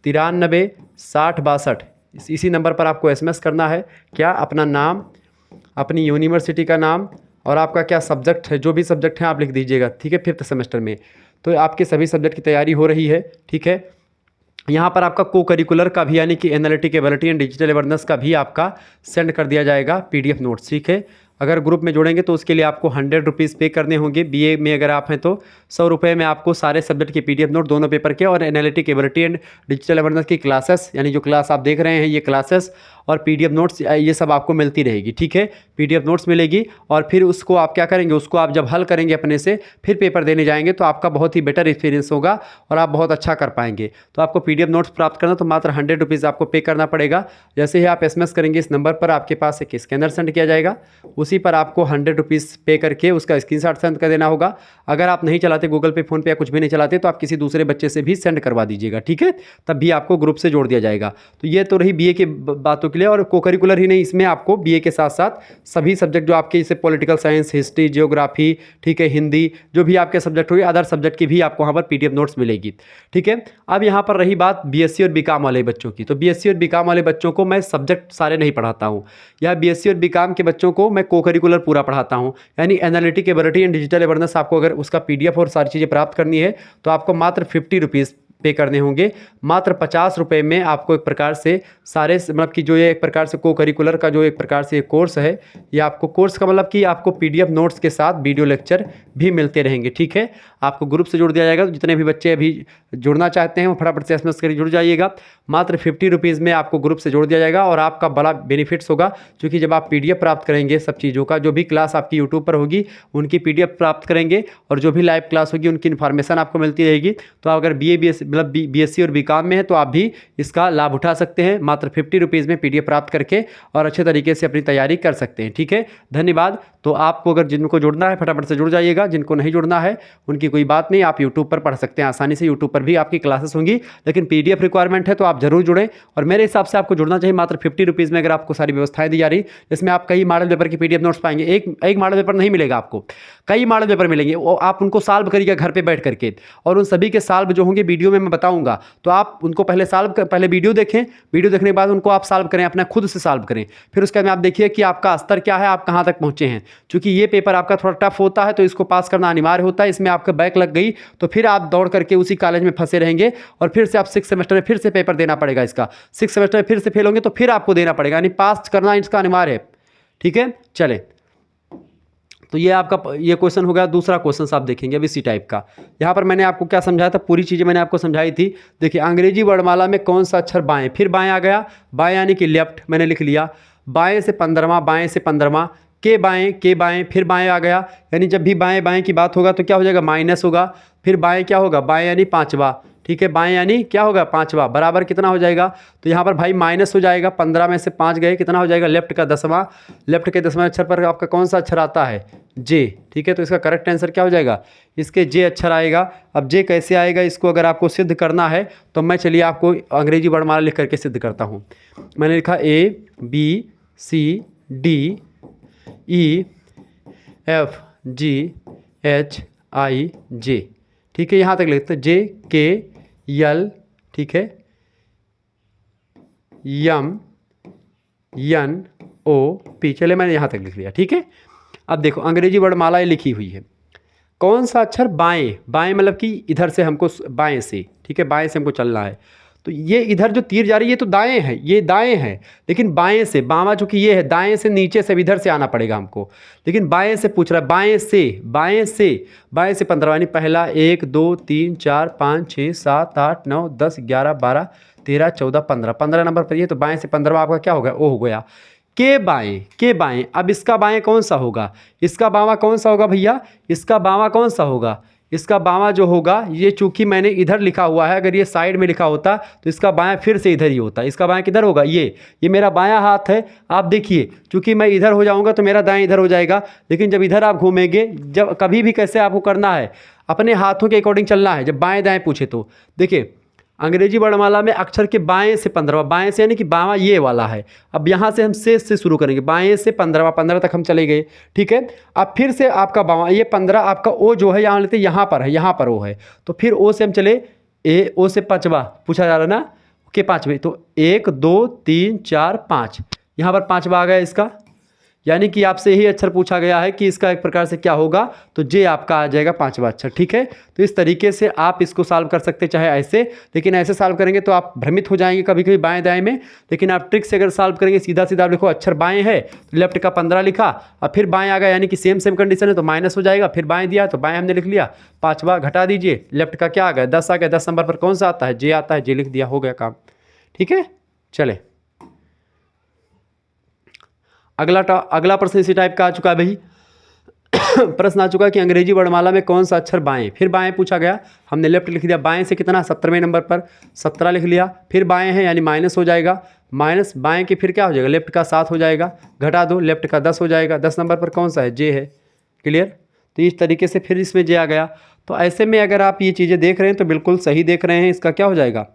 936062। इसी नंबर पर आपको SMS करना है। क्या? अपना नाम, अपनी यूनिवर्सिटी का नाम और आपका क्या सब्जेक्ट है, जो भी सब्जेक्ट है आप लिख दीजिएगा, ठीक है, 5th सेमेस्टर में। तो आपके सभी सब्जेक्ट की तैयारी हो रही है, ठीक है। यहाँ पर आपका को करिकुलर का भी यानी कि analytic ability and digital awareness का भी आपका सेंड कर दिया जाएगा PDF नोट्स, ठीक है। अगर ग्रुप में जोड़ेंगे तो उसके लिए आपको 100 रुपीज़ पे करने होंगे। BA में अगर आप हैं तो 100 रुपये में आपको सारे सब्जेक्ट के PDF नोट दोनों पेपर के और analytic ability and digital awareness की क्लासेस, यानी जो क्लास आप देख रहे हैं ये क्लासेस और PDF नोट्स ये सब आपको मिलती रहेगी, ठीक है। PDF नोट्स मिलेगी और फिर उसको आप क्या करेंगे, उसको आप जब हल करेंगे अपने से, फिर पेपर देने जाएंगे तो आपका बहुत ही बेटर एक्सपीरियंस होगा और आप बहुत अच्छा कर पाएंगे। तो आपको PDF नोट्स प्राप्त करना तो मात्र 100 रुपीज़ आपको पे करना पड़ेगा। जैसे ही आप SMS करेंगे इस नंबर पर आपके पास एक स्कैनर सेंड किया जाएगा, उसी पर आपको 100 रुपीज़ पे करके उसका स्क्रीनशॉट सेंड कर देना होगा। अगर आप नहीं चलाते गूगल पे, फ़ोन पे या कुछ भी नहीं चलाते तो आप किसी दूसरे बच्चे से भी सेंड करवा दीजिएगा, ठीक है, तब भी आपको ग्रुप से जोड़ दिया जाएगा। तो ये तो रही BA के बातों के लिए। और को करिकुलर ही नहीं, इसमें आपको BA के साथ साथ सभी सब्जेक्ट जो आपके जैसे पॉलिटिकल साइंस, हिस्ट्री, जियोग्राफी, ठीक है, हिंदी, जो भी आपके सब्जेक्ट होंगे, अदर सब्जेक्ट की भी आपको वहाँ पर PDF नोट्स मिलेगी, ठीक है। अब यहाँ पर रही बात BSc और BCom वाले बच्चों की, तो BSc और BCom वाले बच्चों को मैं सब्जेक्ट सारे नहीं पढ़ाता हूँ। या BSc और BCom के बच्चों को मैं को करिकुलर पूरा पढ़ाता हूँ, यानी analytic ability and digital awareness. आपको अगर उसका PDF और सारी चीज़ें प्राप्त करनी है तो आपको मात्र 50 रुपीज़ पे करने होंगे। मात्र 50 रुपये में आपको एक प्रकार से सारे मतलब कि जो ये एक प्रकार से को करिकुलर का जो एक प्रकार से कोर्स है, ये आपको कोर्स का मतलब कि आपको PDF नोट्स के साथ वीडियो लेक्चर भी मिलते रहेंगे, ठीक है। आपको ग्रुप से जोड़ दिया जाएगा। तो जितने भी बच्चे अभी जुड़ना चाहते हैं वो फटाफट से SMS करके जुड़ जाइएगा। मात्र 50 रुपीज़ में आपको ग्रुप से जोड़ दिया जाएगा और आपका बड़ा बेनिफिट्स होगा, क्योंकि जब आप PDF प्राप्त करेंगे सब चीज़ों का, जो भी क्लास आपकी यूट्यूब पर होगी उनकी PDF प्राप्त करेंगे और जो भी लाइव क्लास होगी उनकी इन्फॉर्मेशन आपको मिलती रहेगी। तो अगर मतलब BSc और BCom में है तो आप भी इसका लाभ उठा सकते हैं, मात्र 50 रुपीज़ में PDF प्राप्त करके और अच्छे तरीके से अपनी तैयारी कर सकते हैं, ठीक है। धन्यवाद। तो आपको अगर जिनको जुड़ना है फटाफट से जुड़ जाइएगा, जिनको नहीं जुड़ना है उनकी कोई बात नहीं, आप यूट्यूब पर पढ़ सकते हैं आसानी से। यूट्यूब पर भी आपकी क्लासेस होंगी, लेकिन PDF रिक्वायरमेंट है तो आप जरूर जुड़ें। और मेरे हिसाब से आपको जुड़ना चाहिए मात्र 50 रुपीज़ में, अगर आपको सारी व्यवस्थाएं दी जा रही, जिसमें आप कई मॉडल पेपर की PDF नोट्स पाएंगे। एक मॉडल पेपर नहीं मिलेगा आपको, कई मॉडल पेपर मिलेंगे। वो आप उनको सॉल्व करिएगा घर पर बैठ करके, और उन सभी के सॉल्व जो होंगे वीडियो में मैं बताऊँगा। तो आप उनको पहले वीडियो देखें, वीडियो देखने के बाद उनको आप सॉल्व करें, अपना खुद से सॉल्व करें। फिर उसके बाद आप देखिए कि आपका स्तर क्या है, आप कहाँ तक पहुँचे हैं। क्योंकि ये पेपर आपका थोड़ा टफ होता है तो इसको पास करना अनिवार्य होता है। इसमें आपका बैक लग गई तो फिर आप दौड़ करके उसी कॉलेज में फंसे रहेंगे और फिर से आप 6 सेमेस्टर में फिर से पेपर देना पड़ेगा इसका। 6 सेमेस्टर में फिर से फेल होंगे तो फिर आपको देना पड़ेगा, यानी पास करना इसका अनिवार्य है, ठीक है। चले, तो ये आपका ये क्वेश्चन हो गया। दूसरा क्वेश्चन आप देखेंगे अब इसी टाइप का। यहाँ पर मैंने आपको क्या समझाया था, पूरी चीज़ें मैंने आपको समझाई थी। देखिए, अंग्रेजी वर्णमाला में कौन सा अक्षर बाएं, फिर बाएं आ गया, बाएं यानी कि लेफ्ट मैंने लिख लिया। बाएं से 15वां, बाएं से 15वां, के बाएं, फिर बाएं आ गया, यानी जब भी बाएं बाएं की बात होगा तो क्या हो जाएगा, माइनस होगा। फिर बाएं क्या होगा, बाएं यानी 5वां, ठीक है, बाएं यानी क्या होगा, 5वां, बराबर कितना हो जाएगा। तो यहाँ पर भाई माइनस हो जाएगा, 15 में से 5 गए, कितना हो जाएगा, लेफ्ट का 10वां। लेफ्ट के 10वें अक्षर पर आपका कौन सा अक्षर आता है, जे, ठीक है। तो इसका करेक्ट आंसर क्या हो जाएगा, इसके जे अक्षर आएगा। अब जे कैसे आएगा, इसको अगर आपको सिद्ध करना है तो मैं चलिए आपको अंग्रेजी वर्णमाला लिख करके सिद्ध करता हूँ। मैंने लिखा ABCDEFGHIJ, ठीक है, यहाँ तक लिखते हैं JKL, ठीक है, MNOP, चले मैंने यहाँ तक लिख लिया, ठीक है। अब देखो अंग्रेजी वर्णमाला लिखी हुई है, कौन सा अक्षर बाएं, बाएं मतलब कि इधर से हमको बाएं से, ठीक है, बाएं से हमको चलना है। तो ये इधर जो तीर जा रही है ये तो दाएं है, ये दाएं है, लेकिन बाएं से, बावा चूंकि ये है, दाएं से नीचे से इधर से आना पड़ेगा हमको, लेकिन बाएं से पूछ रहा है, बाएं से 15, यानी पहला 1 2 3 4 5 6 7 8 9 10 11 12 13 14 15 नंबर पर ये, तो बाएं से 15वां आपका क्या हो गया, ओ हो गया। के बाएं, अब इसका बाएं कौन सा होगा, इसका बावा कौन सा होगा भैया, इसका बावा कौन सा होगा, इसका बावा जो होगा, ये चूंकि मैंने इधर लिखा हुआ है, अगर ये साइड में लिखा होता तो इसका बायां फिर से इधर ही होता। इसका बायां किधर होगा, ये मेरा बायां हाथ है। आप देखिए, चूंकि मैं इधर हो जाऊंगा तो मेरा दाएं इधर हो जाएगा, लेकिन जब इधर आप घूमेंगे, जब कभी भी कैसे आपको करना है, अपने हाथों के अकॉर्डिंग चलना है। जब बाएं दाएं पूछे तो देखिए, अंग्रेजी वर्णमाला में अक्षर के बाएं से 15वां, बाएं से यानी कि बावां ये वाला है। अब यहाँ से हम से शुरू करेंगे, बाएं से 15वां, 15 तक हम चले गए, ठीक है। अब फिर से आपका बावां, ये 15 आपका ओ जो है, यहाँ लेते यहाँ पर है, यहाँ पर ओ है, तो फिर ओ से हम चले, ओ से 5वां पूछा जा रहा है ना, ओके, 5वें, तो 1 2 3 4 5, यहाँ पर 5वां आ गया इसका, यानी कि आपसे यही अक्षर पूछा गया है कि इसका एक प्रकार से क्या होगा, तो जे आपका आ जाएगा 5वां अक्षर। ठीक है, तो इस तरीके से आप इसको सॉल्व कर सकते, चाहे ऐसे, लेकिन ऐसे सॉल्व करेंगे तो आप भ्रमित हो जाएंगे कभी कभी बाएं दाएं में। लेकिन आप ट्रिक से अगर सॉल्व करेंगे, सीधा सीधा आप लिखो अक्षर बाएं है तो लेफ्ट का 15 लिखा और फिर बाएं आ गया, यानी कि सेम सेम कंडीशन है तो माइनस हो जाएगा, फिर बाएं दिया तो बाएं हमने लिख लिया, 5वां घटा दीजिए, लेफ्ट का क्या आ गया 10 आ गया, 10 नंबर पर कौन सा आता है, जे आता है, जे लिख दिया, हो गया काम। ठीक है, चले अगला प्रश्न इसी टाइप का आ चुका है भाई। प्रश्न आ चुका है कि अंग्रेजी वर्णमाला में कौन सा अक्षर बाएं, फिर बाएं पूछा गया, हमने लेफ्ट लिख दिया, बाएं से कितना 17वें नंबर पर 17 लिख लिया, फिर बाएं है यानी माइनस हो जाएगा, माइनस बाएं के फिर क्या हो जाएगा, लेफ्ट का 7 हो जाएगा, घटा दो, लेफ्ट का 10 हो जाएगा, 10 नंबर पर कौन सा है, जे है। क्लियर, तो इस तरीके से फिर इसमें जे आ गया। तो ऐसे में अगर आप ये चीज़ें देख रहे हैं तो बिल्कुल सही देख रहे हैं, इसका क्या हो जाएगा,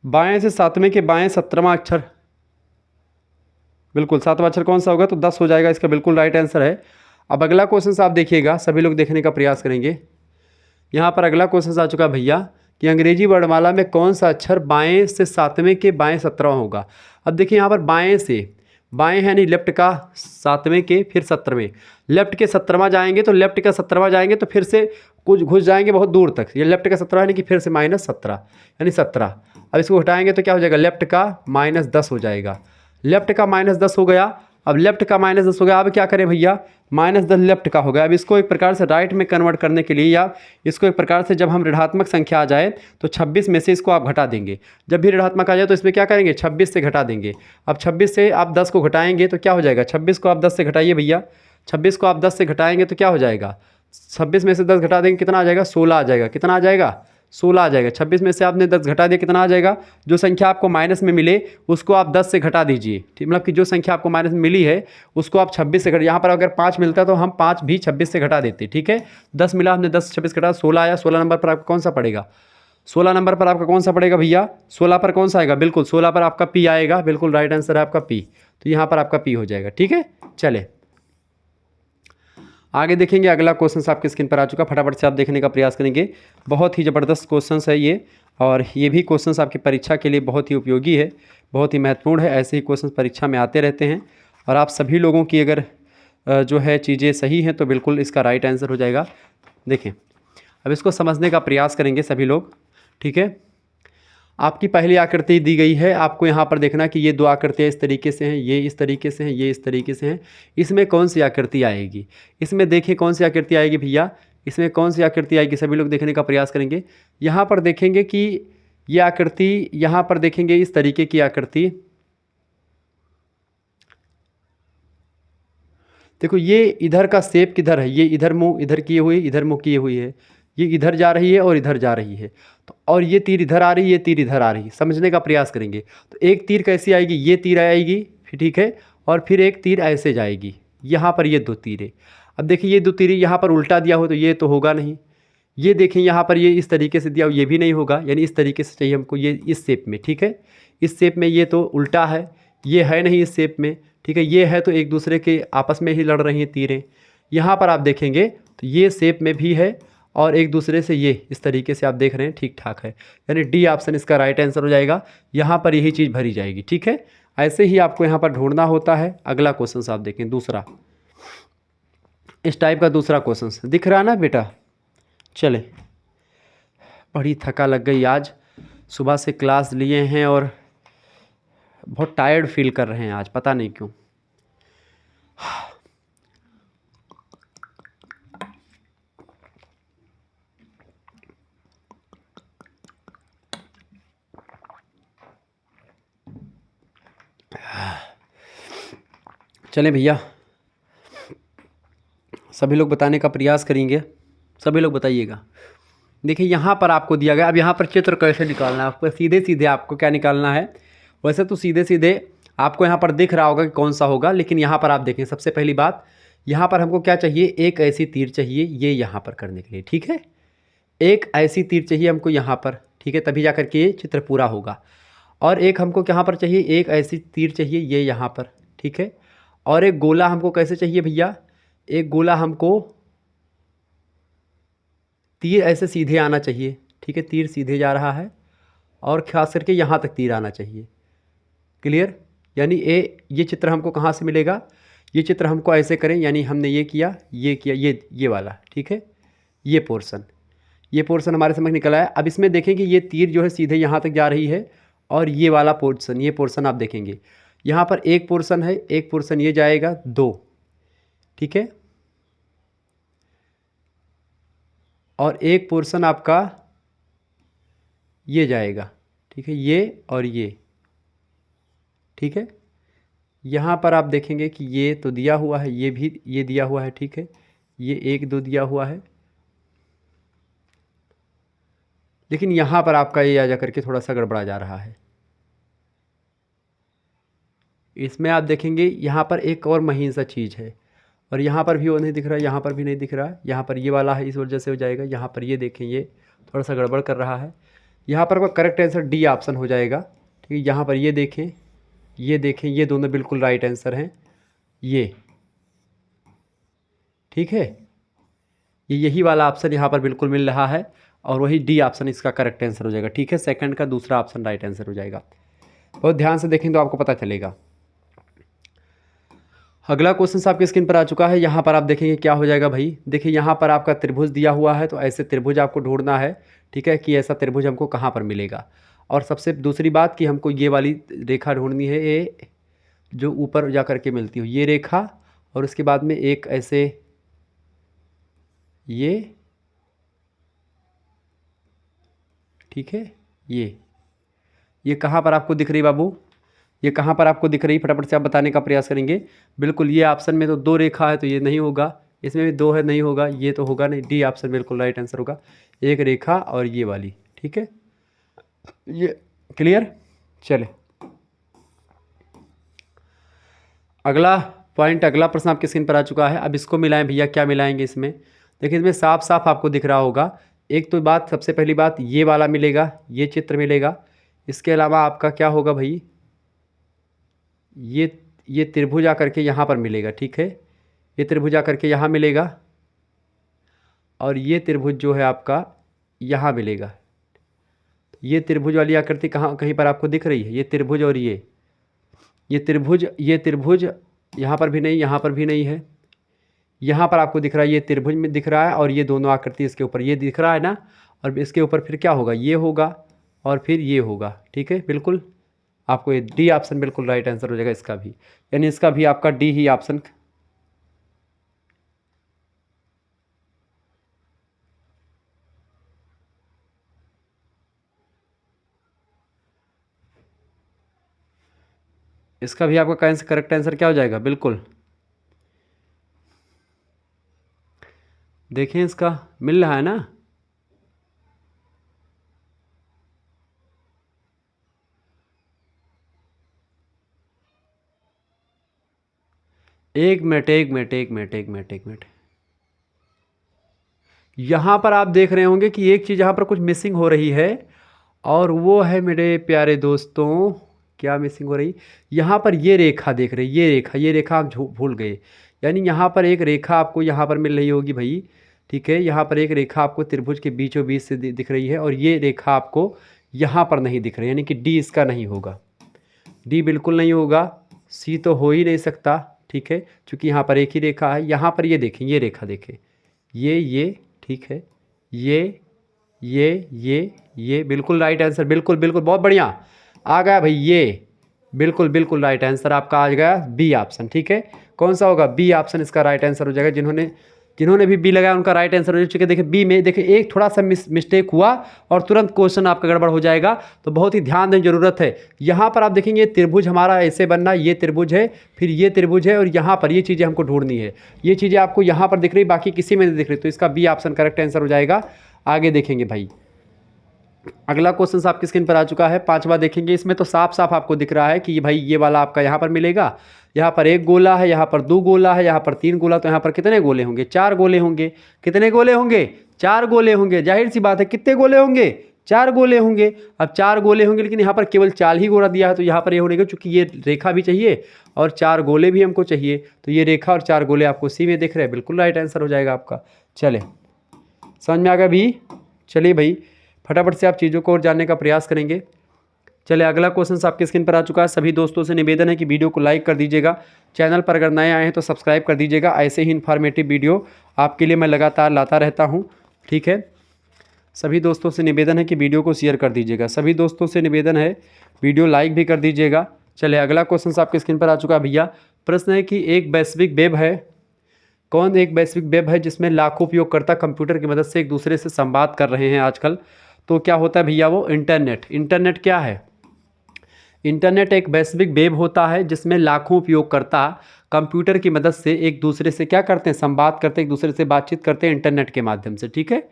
बाएं से 7वें के बाएं 17वां अक्षर, बिल्कुल 7वां अक्षर कौन सा होगा, तो 10 हो जाएगा, इसका बिल्कुल राइट आंसर है। अब अगला क्वेश्चन आप देखिएगा, सभी लोग देखने का प्रयास करेंगे। यहाँ पर अगला क्वेश्चन आ चुका भैया कि अंग्रेजी वर्णमाला में कौन सा अक्षर बाएं से 7वें के बाएं 17वां होगा। अब देखिए यहाँ पर बाएं से, बाएं है नहीं, लेफ्ट का 7वें के फिर 17वें, लेफ्ट के 17वां जाएंगे तो लेफ्ट का 17वां जाएंगे तो फिर से कुछ घुस जाएंगे बहुत दूर तक, ये लेफ्ट का 17 यानी कि फिर से -17 यानी 17। अब इसको हटाएंगे तो क्या हो जाएगा, लेफ्ट का -10 हो जाएगा, लेफ्ट का -10 हो गया। अब लेफ्ट का -10 हो गया, अब क्या करें भैया, -10 लेफ्ट का हो गया। अब इसको एक प्रकार से राइट में कन्वर्ट करने के लिए, या इसको एक प्रकार से जब हम ऋणात्मक संख्या आ जाए तो 26 में से इसको आप घटा देंगे, जब भी ऋणात्मक आ जाए तो इसमें क्या करेंगे, 26 से घटा देंगे। अब 26 से आप 10 को घटाएंगे तो क्या हो जाएगा, 26 को आप 10 से घटाइए भैया, 26 को आप 10 से घटाएंगे तो क्या हो जाएगा, 26 में से 10 घटा देंगे कितना आ जाएगा, 16 आ जाएगा, कितना आ जाएगा, 16 आ जाएगा। 26 में से आपने 10 घटा दिया, कितना आ जाएगा, जो संख्या आपको माइनस में मिले उसको आप 10 से घटा दीजिए, ठीक, मतलब कि जो संख्या आपको माइनस में मिली है उसको आप 26 से घटा, यहाँ पर अगर 5 मिलता है तो हम 5 भी 26 से घटा देते। ठीक है, 10 मिला, हमने 10 26 घटा, 16 आया, 16 नंबर पर आपका कौन सा पड़ेगा, 16 नंबर पर आपका कौन सा पड़ेगा भैया, 16 पर कौन सा आएगा, बिल्कुल 16 पर आपका पी आएगा, बिल्कुल राइट आंसर है आपका पी, तो यहाँ पर आपका पी हो जाएगा। ठीक है, चले आगे देखेंगे। अगला क्वेश्चन आपके स्क्रीन पर आ चुका, फटाफट से आप देखने का प्रयास करेंगे। बहुत ही ज़बरदस्त क्वेश्चन है ये, और ये भी क्वेश्चन आपकी परीक्षा के लिए बहुत ही उपयोगी है, बहुत ही महत्वपूर्ण है। ऐसे ही क्वेश्चन परीक्षा में आते रहते हैं, और आप सभी लोगों की अगर जो है चीज़ें सही हैं तो बिल्कुल इसका राइट आंसर हो जाएगा। देखें, अब इसको समझने का प्रयास करेंगे सभी लोग। ठीक है, आपकी पहली आकृति दी गई है, आपको यहाँ पर देखना कि ये 2 आकृतियाँ इस तरीके से हैं, ये इस तरीके से हैं, ये इस तरीके से हैं, इसमें कौन सी आकृति आएगी, इसमें देखिए कौन सी आकृति आएगी भैया, इसमें कौन सी आकृति आएगी, सभी लोग देखने का प्रयास करेंगे। यहाँ पर देखेंगे कि ये आकृति, यहाँ पर देखेंगे इस तरीके की आकृति, देखो ये इधर का शेप किधर है, ये इधर मुँह इधर किए हुए, इधर मुँह किए हुई है, ये इधर जा रही है और इधर जा रही है, तो और ये तीर इधर आ रही है, ये तीर इधर आ रही है, समझने का प्रयास करेंगे। तो एक तीर कैसी आएगी, ये तीर आएगी, फिर ठीक है, और फिर एक तीर ऐसे जाएगी, यहाँ पर ये 2 तीरें। अब देखिए ये 2 तीरें यहाँ पर उल्टा दिया हो तो ये तो होगा नहीं, ये देखें यहाँ पर ये इस तरीके से दिया हो, ये भी नहीं होगा, यानी इस तरीके से चाहिए हमको, ये इस शेप में। ठीक है, इस शेप में ये तो उल्टा है, ये है नहीं इस शेप में। ठीक है, ये है तो एक दूसरे के आपस में ही लड़ रही हैं तीरें। यहाँ पर आप देखेंगे तो ये शेप में भी है और एक दूसरे से ये इस तरीके से आप देख रहे हैं, ठीक ठाक है, यानी डी ऑप्शन इसका राइट आंसर हो जाएगा। यहाँ पर यही चीज़ भरी जाएगी। ठीक है, ऐसे ही आपको यहाँ पर ढूंढना होता है। अगला क्वेश्चन आप देखें, दूसरा इस टाइप का दूसरा क्वेश्चन दिख रहा ना बेटा। चले, बड़ी थका लग गई आज, सुबह से क्लास लिए हैं और बहुत टायर्ड फील कर रहे हैं आज, पता नहीं क्यों। चलें भैया, सभी लोग बताने का प्रयास करेंगे, सभी लोग बताइएगा। देखिए यहाँ पर आपको दिया गया, अब यहाँ पर चित्र कैसे निकालना है, आपको सीधे सीधे आपको क्या निकालना है, वैसे तो सीधे सीधे आपको यहाँ पर दिख रहा होगा कि कौन सा होगा, लेकिन यहाँ पर आप देखें, सबसे पहली बात यहाँ पर हमको क्या चाहिए, एक ऐसी तीर चाहिए ये यहाँ पर करने के लिए। ठीक है, एक ऐसी तीर चाहिए हमको यहाँ पर, ठीक है, तभी जा कर के ये चित्र पूरा होगा। और एक हमको यहाँ पर चाहिए, एक ऐसी तीर चाहिए ये यहाँ पर। ठीक है, और एक गोला हमको कैसे चाहिए भैया, एक गोला हमको तीर ऐसे सीधे आना चाहिए। ठीक है, तीर सीधे जा रहा है और खास करके यहाँ तक तीर आना चाहिए। क्लियर? यानी ये चित्र हमको कहाँ से मिलेगा? ये चित्र हमको ऐसे करें, यानी हमने ये किया, ये वाला, ठीक है, ये पोर्शन हमारे समझ निकल आया। अब इसमें देखें कि ये तीर जो है सीधे यहाँ तक जा रही है और ये वाला पोर्शन, ये पोर्शन आप देखेंगे यहाँ पर एक पोर्शन है, एक पोर्शन ये जाएगा 2, ठीक है, और एक पोर्शन आपका ये जाएगा, ठीक है, ये और ये, ठीक है। यहाँ पर आप देखेंगे कि ये तो दिया हुआ है, ये भी ये दिया हुआ है, ठीक है, ये 1 2 दिया हुआ है, लेकिन यहाँ पर आपका ये आ जा करके थोड़ा सा गड़बड़ा जा रहा है। इसमें आप देखेंगे यहाँ पर एक और महीन सा चीज़ है और यहाँ पर भी वो नहीं दिख रहा है, यहाँ पर भी नहीं दिख रहा है, यहाँ पर ये वाला है, इस वजह से हो जाएगा। यहाँ पर ये देखें, ये थोड़ा सा गड़बड़ कर रहा है। यहाँ पर आपका करेक्ट आंसर डी ऑप्शन हो जाएगा, ठीक है। यहाँ पर ये देखें, ये दोनों बिल्कुल राइट आंसर हैं, ये, ठीक है, ये यही वाला ऑप्शन यहाँ पर बिल्कुल मिल रहा है और वही डी ऑप्शन इसका करेक्ट आंसर हो जाएगा, ठीक है। सेकंड का दूसरा ऑप्शन राइट आंसर हो जाएगा। बहुत ध्यान से देखें तो आपको पता चलेगा। अगला क्वेश्चन आपकी स्क्रीन पर आ चुका है। यहाँ पर आप देखेंगे क्या हो जाएगा भाई। देखिए यहाँ पर आपका त्रिभुज दिया हुआ है, तो ऐसे त्रिभुज आपको ढूंढना है, ठीक है, कि ऐसा त्रिभुज हमको कहाँ पर मिलेगा। और सबसे दूसरी बात कि हमको ये वाली रेखा ढूंढनी है, ये जो ऊपर जा कर के मिलती हो, ये रेखा, और उसके बाद में एक ऐसे ये, ठीक है, ये कहाँ पर आपको दिख रही बाबू, ये कहाँ पर आपको दिख रही, फटाफट से आप बताने का प्रयास करेंगे। बिल्कुल ये ऑप्शन में तो 2 रेखा है, तो ये नहीं होगा, इसमें भी 2 है, नहीं होगा, ये तो होगा नहीं, डी ऑप्शन बिल्कुल राइट आंसर होगा, एक रेखा और ये वाली, ठीक है। ये क्लियर? चले अगला पॉइंट, अगला प्रश्न आपकी स्क्रीन पर आ चुका है। अब इसको मिलाएं भैया, क्या मिलाएंगे इसमें? देखिए इसमें साफ साफ आपको दिख रहा होगा। एक तो बात, सबसे पहली बात, ये वाला मिलेगा, ये चित्र मिलेगा। इसके अलावा आपका क्या होगा भाई, ये त्रिभुज आकर के यहाँ पर मिलेगा, ठीक है, ये त्रिभुज आकर के यहाँ मिलेगा और ये त्रिभुज जो है आपका यहाँ मिलेगा। ये त्रिभुज वाली आकृति कहाँ, कहीं पर आपको दिख रही है? ये त्रिभुज और ये त्रिभुज यहाँ पर भी नहीं, यहाँ पर भी नहीं है, यहाँ पर आपको दिख रहा है, ये त्रिभुज में दिख रहा है और ये दोनों आकृति इसके ऊपर ये दिख रहा है ना, और इसके ऊपर फिर क्या होगा, ये होगा और फिर ये होगा, ठीक है। बिल्कुल आपको ये डी ऑप्शन बिल्कुल राइट आंसर हो जाएगा इसका भी, यानी इसका भी आपका डी ही ऑप्शन। इसका भी आपका करेक्ट आंसर क्या हो जाएगा? बिल्कुल देखें, इसका मिल रहा है ना, एक मिनट। यहाँ पर आप देख रहे होंगे कि एक चीज़ यहाँ पर कुछ मिसिंग हो रही है, और वो है मेरे प्यारे दोस्तों, क्या मिसिंग हो रही? यहाँ पर ये रेखा देख रहे, ये रेखा आप भूल गए। यानी यहाँ पर एक रेखा आपको यहाँ पर मिल रही होगी भाई, ठीक है, यहाँ पर एक रेखा आपको त्रिभुज के बीचों बीच से दिख रही है और ये रेखा आपको यहाँ पर नहीं दिख रही, यानी कि डी इसका नहीं होगा, डी बिल्कुल नहीं होगा, सी तो हो ही नहीं सकता, ठीक है, क्योंकि यहाँ पर एक ही रेखा है। यहाँ पर ये देखें, ये रेखा देखें, ये ठीक है, ये बिल्कुल राइट आंसर, बिल्कुल बहुत बढ़िया आ गया भाई, ये बिल्कुल राइट आंसर आपका आ गया बी ऑप्शन, ठीक है। कौन सा होगा? बी ऑप्शन इसका राइट आंसर हो जाएगा। जिन्होंने भी बी लगाया उनका राइट आंसर हो चुका है। देखिए बी में देखिए एक थोड़ा सा मिस्टेक हुआ और तुरंत क्वेश्चन आपका गड़बड़ हो जाएगा, तो बहुत ही ध्यान देने की जरूरत है। यहाँ पर आप देखेंगे त्रिभुज हमारा ऐसे बनना, ये त्रिभुज है, फिर ये त्रिभुज है, और यहाँ पर ये चीज़ें हमको ढूंढनी है। ये चीज़ें आपको यहाँ पर दिख रही, बाकी किसी में नहीं दिख रही, तो इसका बी ऑप्शन करेक्ट आंसर हो जाएगा। आगे देखेंगे भाई, अगला क्वेश्चन आपकी स्क्रीन पर आ चुका है, 5वां देखेंगे। इसमें तो साफ साफ आपको दिख रहा है कि भाई ये वाला आपका यहाँ पर मिलेगा, यहाँ पर एक गोला है, यहाँ पर 2 गोला है, यहाँ पर 3 गोला, तो यहाँ पर कितने गोले होंगे? 4 गोले होंगे। कितने गोले होंगे? 4 गोले होंगे। जाहिर सी बात है, कितने गोले होंगे? 4 गोले होंगे। अब 4 गोले होंगे, लेकिन यहाँ पर केवल 4 ही गोला दिया है, तो यहाँ पर ये होने का, चूँकि ये रेखा भी चाहिए और 4 गोले भी हमको चाहिए, तो ये रेखा और 4 गोले आपको सी में दिख रहे हैं, बिल्कुल राइट आंसर हो जाएगा आपका। चले समझ में आ गया भी? चलिए भाई, फटाफट से आप चीज़ों को और जानने का प्रयास करेंगे। चलिए अगला क्वेश्चन आपके स्क्रीन पर आ चुका है। सभी दोस्तों से निवेदन है कि वीडियो को लाइक कर दीजिएगा, चैनल पर अगर नए आए हैं तो सब्सक्राइब कर दीजिएगा। ऐसे ही इन्फॉर्मेटिव वीडियो आपके लिए मैं लगातार लाता रहता हूँ, ठीक है। सभी दोस्तों से निवेदन है कि वीडियो को शेयर कर दीजिएगा। सभी दोस्तों से निवेदन है वीडियो लाइक भी कर दीजिएगा। चलिए अगला क्वेश्चन आपके स्क्रीन पर आ चुका है भैया। प्रश्न है कि एक वैश्विक वेब है, कौन एक वैश्विक वेब है जिसमें लाखों उपयोगकर्ता कंप्यूटर की मदद से एक दूसरे से संवाद कर रहे हैं आजकल? तो क्या होता है भैया? वो इंटरनेट। इंटरनेट क्या है? इंटरनेट एक वैश्विक वेब होता है जिसमें लाखों उपयोगकर्ता कंप्यूटर की मदद से एक दूसरे से क्या करते हैं? संवाद करते हैं, एक दूसरे से बातचीत करते हैं इंटरनेट के माध्यम से, ठीक है।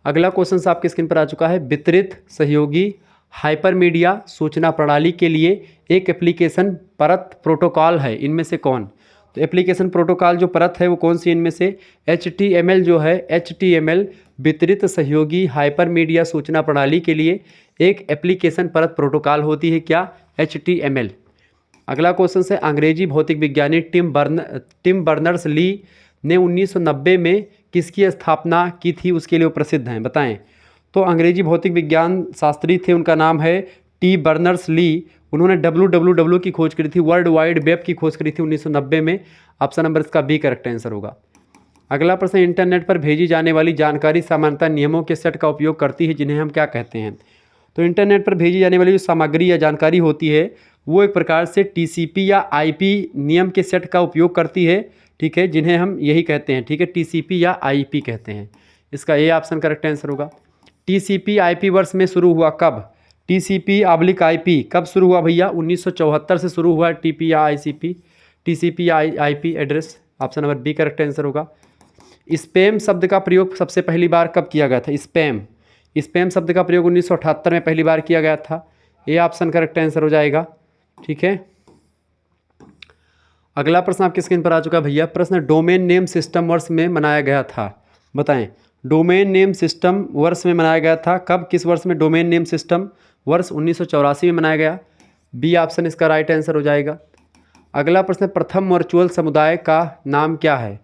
अगला क्वेश्चन आपके स्क्रीन पर आ चुका है। वितरित सहयोगी हाइपरमीडिया सूचना प्रणाली के लिए एक एप्लीकेशन परत प्रोटोकॉल है, इनमें से कौन? तो एप्लीकेशन प्रोटोकॉल जो परत है वो कौन सी इनमें से? HTML जो है, HTML वितरित सहयोगी हाइपरमीडिया सूचना प्रणाली के लिए एक एप्लीकेशन परत प्रोटोकॉल होती है, क्या? HTML। अगला क्वेश्चन है। अंग्रेजी भौतिक विज्ञानी टिम बर्नर्स ली ने 1990 में किसकी स्थापना की थी? उसके लिए वो प्रसिद्ध हैं, बताएं। तो अंग्रेजी भौतिक विज्ञान शास्त्री थे, उनका नाम है टी बर्नर्स ली। उन्होंने WWW की खोज करी थी, वर्ल्ड वाइड वेब की खोज करी थी 1990 में। ऑप्शन नंबर इसका बी करेक्ट आंसर होगा। अगला प्रश्न, इंटरनेट पर भेजी जाने वाली जानकारी सामान्यतः नियमों के सेट का उपयोग करती है, जिन्हें हम क्या कहते हैं? तो इंटरनेट पर भेजी जाने वाली जो सामग्री या जानकारी होती है वो एक प्रकार से TCP या IP नियम के सेट का उपयोग करती है, ठीक है, जिन्हें हम यही कहते हैं, ठीक है, TCP या IP कहते हैं। इसका ए ऑप्शन करेक्ट आंसर होगा। TCP IP वर्ष में शुरू हुआ कब? TCP/IP कब शुरू हुआ भैया? 1974 से शुरू हुआ TP या ICP, TCP या IP address. Option number B correct answer होगा। स्पैम शब्द का प्रयोग सबसे पहली बार कब किया गया था? स्पैम शब्द का प्रयोग 1978 में पहली बार किया गया था। ये ऑप्शन करेक्ट आंसर हो जाएगा, ठीक है। अगला प्रश्न आपकी स्क्रीन पर आ चुका है भैया। प्रश्न, डोमेन नेम सिस्टम वर्ष में मनाया गया था, बताएं। डोमेन नेम सिस्टम वर्ष में मनाया गया था कब? किस वर्ष में डोमेन नेम सिस्टम वर्ष? 1984 में मनाया गया। बी ऑप्शन इसका राइट आंसर हो जाएगा। अगला प्रश्न, प्रथम वर्चुअल समुदाय का नाम क्या है?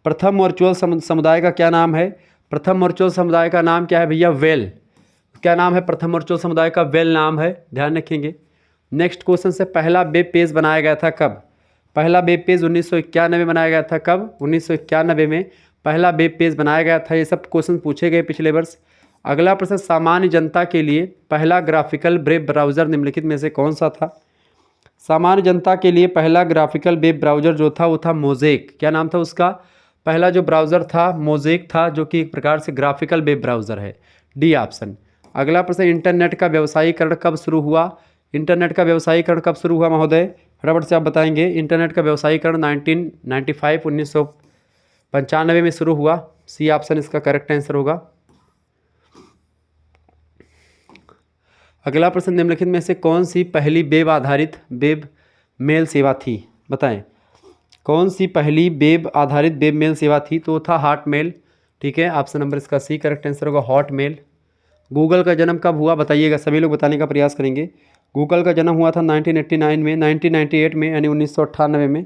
प्रथम वर्चुअल समुदाय का क्या नाम है? प्रथम वर्चुअल समुदाय का नाम क्या है भैया? वेल। क्या नाम है प्रथम वर्चुअल समुदाय का? वेल नाम है, ध्यान रखेंगे। नेक्स्ट क्वेश्चन से, पहला वेब पेज बनाया गया था कब? पहला वेब पेज 1991 में बनाया गया था। कब? 1991 में पहला वेब पेज बनाया गया था। ये सब क्वेश्चन पूछे गए पिछले वर्ष। अगला प्रश्न, सामान्य जनता के लिए पहला ग्राफिकल वेब ब्राउज़र निम्नलिखित में से कौन सा था? सामान्य जनता के लिए पहला ग्राफिकल वेब ब्राउज़र जो था वो था मोज़ेक। क्या नाम था उसका? पहला जो ब्राउज़र था मोज़ेक था, जो कि एक प्रकार से ग्राफिकल वेब ब्राउज़र है। D option. अगला प्रश्न, इंटरनेट का व्यवसायीकरण कब शुरू हुआ? इंटरनेट का व्यवसायीकरण कब शुरू हुआ महोदय? फटाफट से आप बताएंगे। इंटरनेट का व्यवसायीकरण 1995 में शुरू हुआ। सी ऑप्शन इसका करेक्ट आंसर होगा। अगला प्रश्न, निम्नलिखित में से कौन सी पहली वेब आधारित वेब मेल सेवा थी? बताएं, कौन सी पहली वेब आधारित वेब मेल सेवा थी? तो था हॉटमेल, ठीक है। ऑप्शन नंबर इसका सी करेक्ट आंसर होगा, हॉटमेल। गूगल का जन्म कब हुआ बताइएगा, सभी लोग बताने का प्रयास करेंगे। गूगल का जन्म हुआ था 1989 में, 1998 में, यानी 1998 में।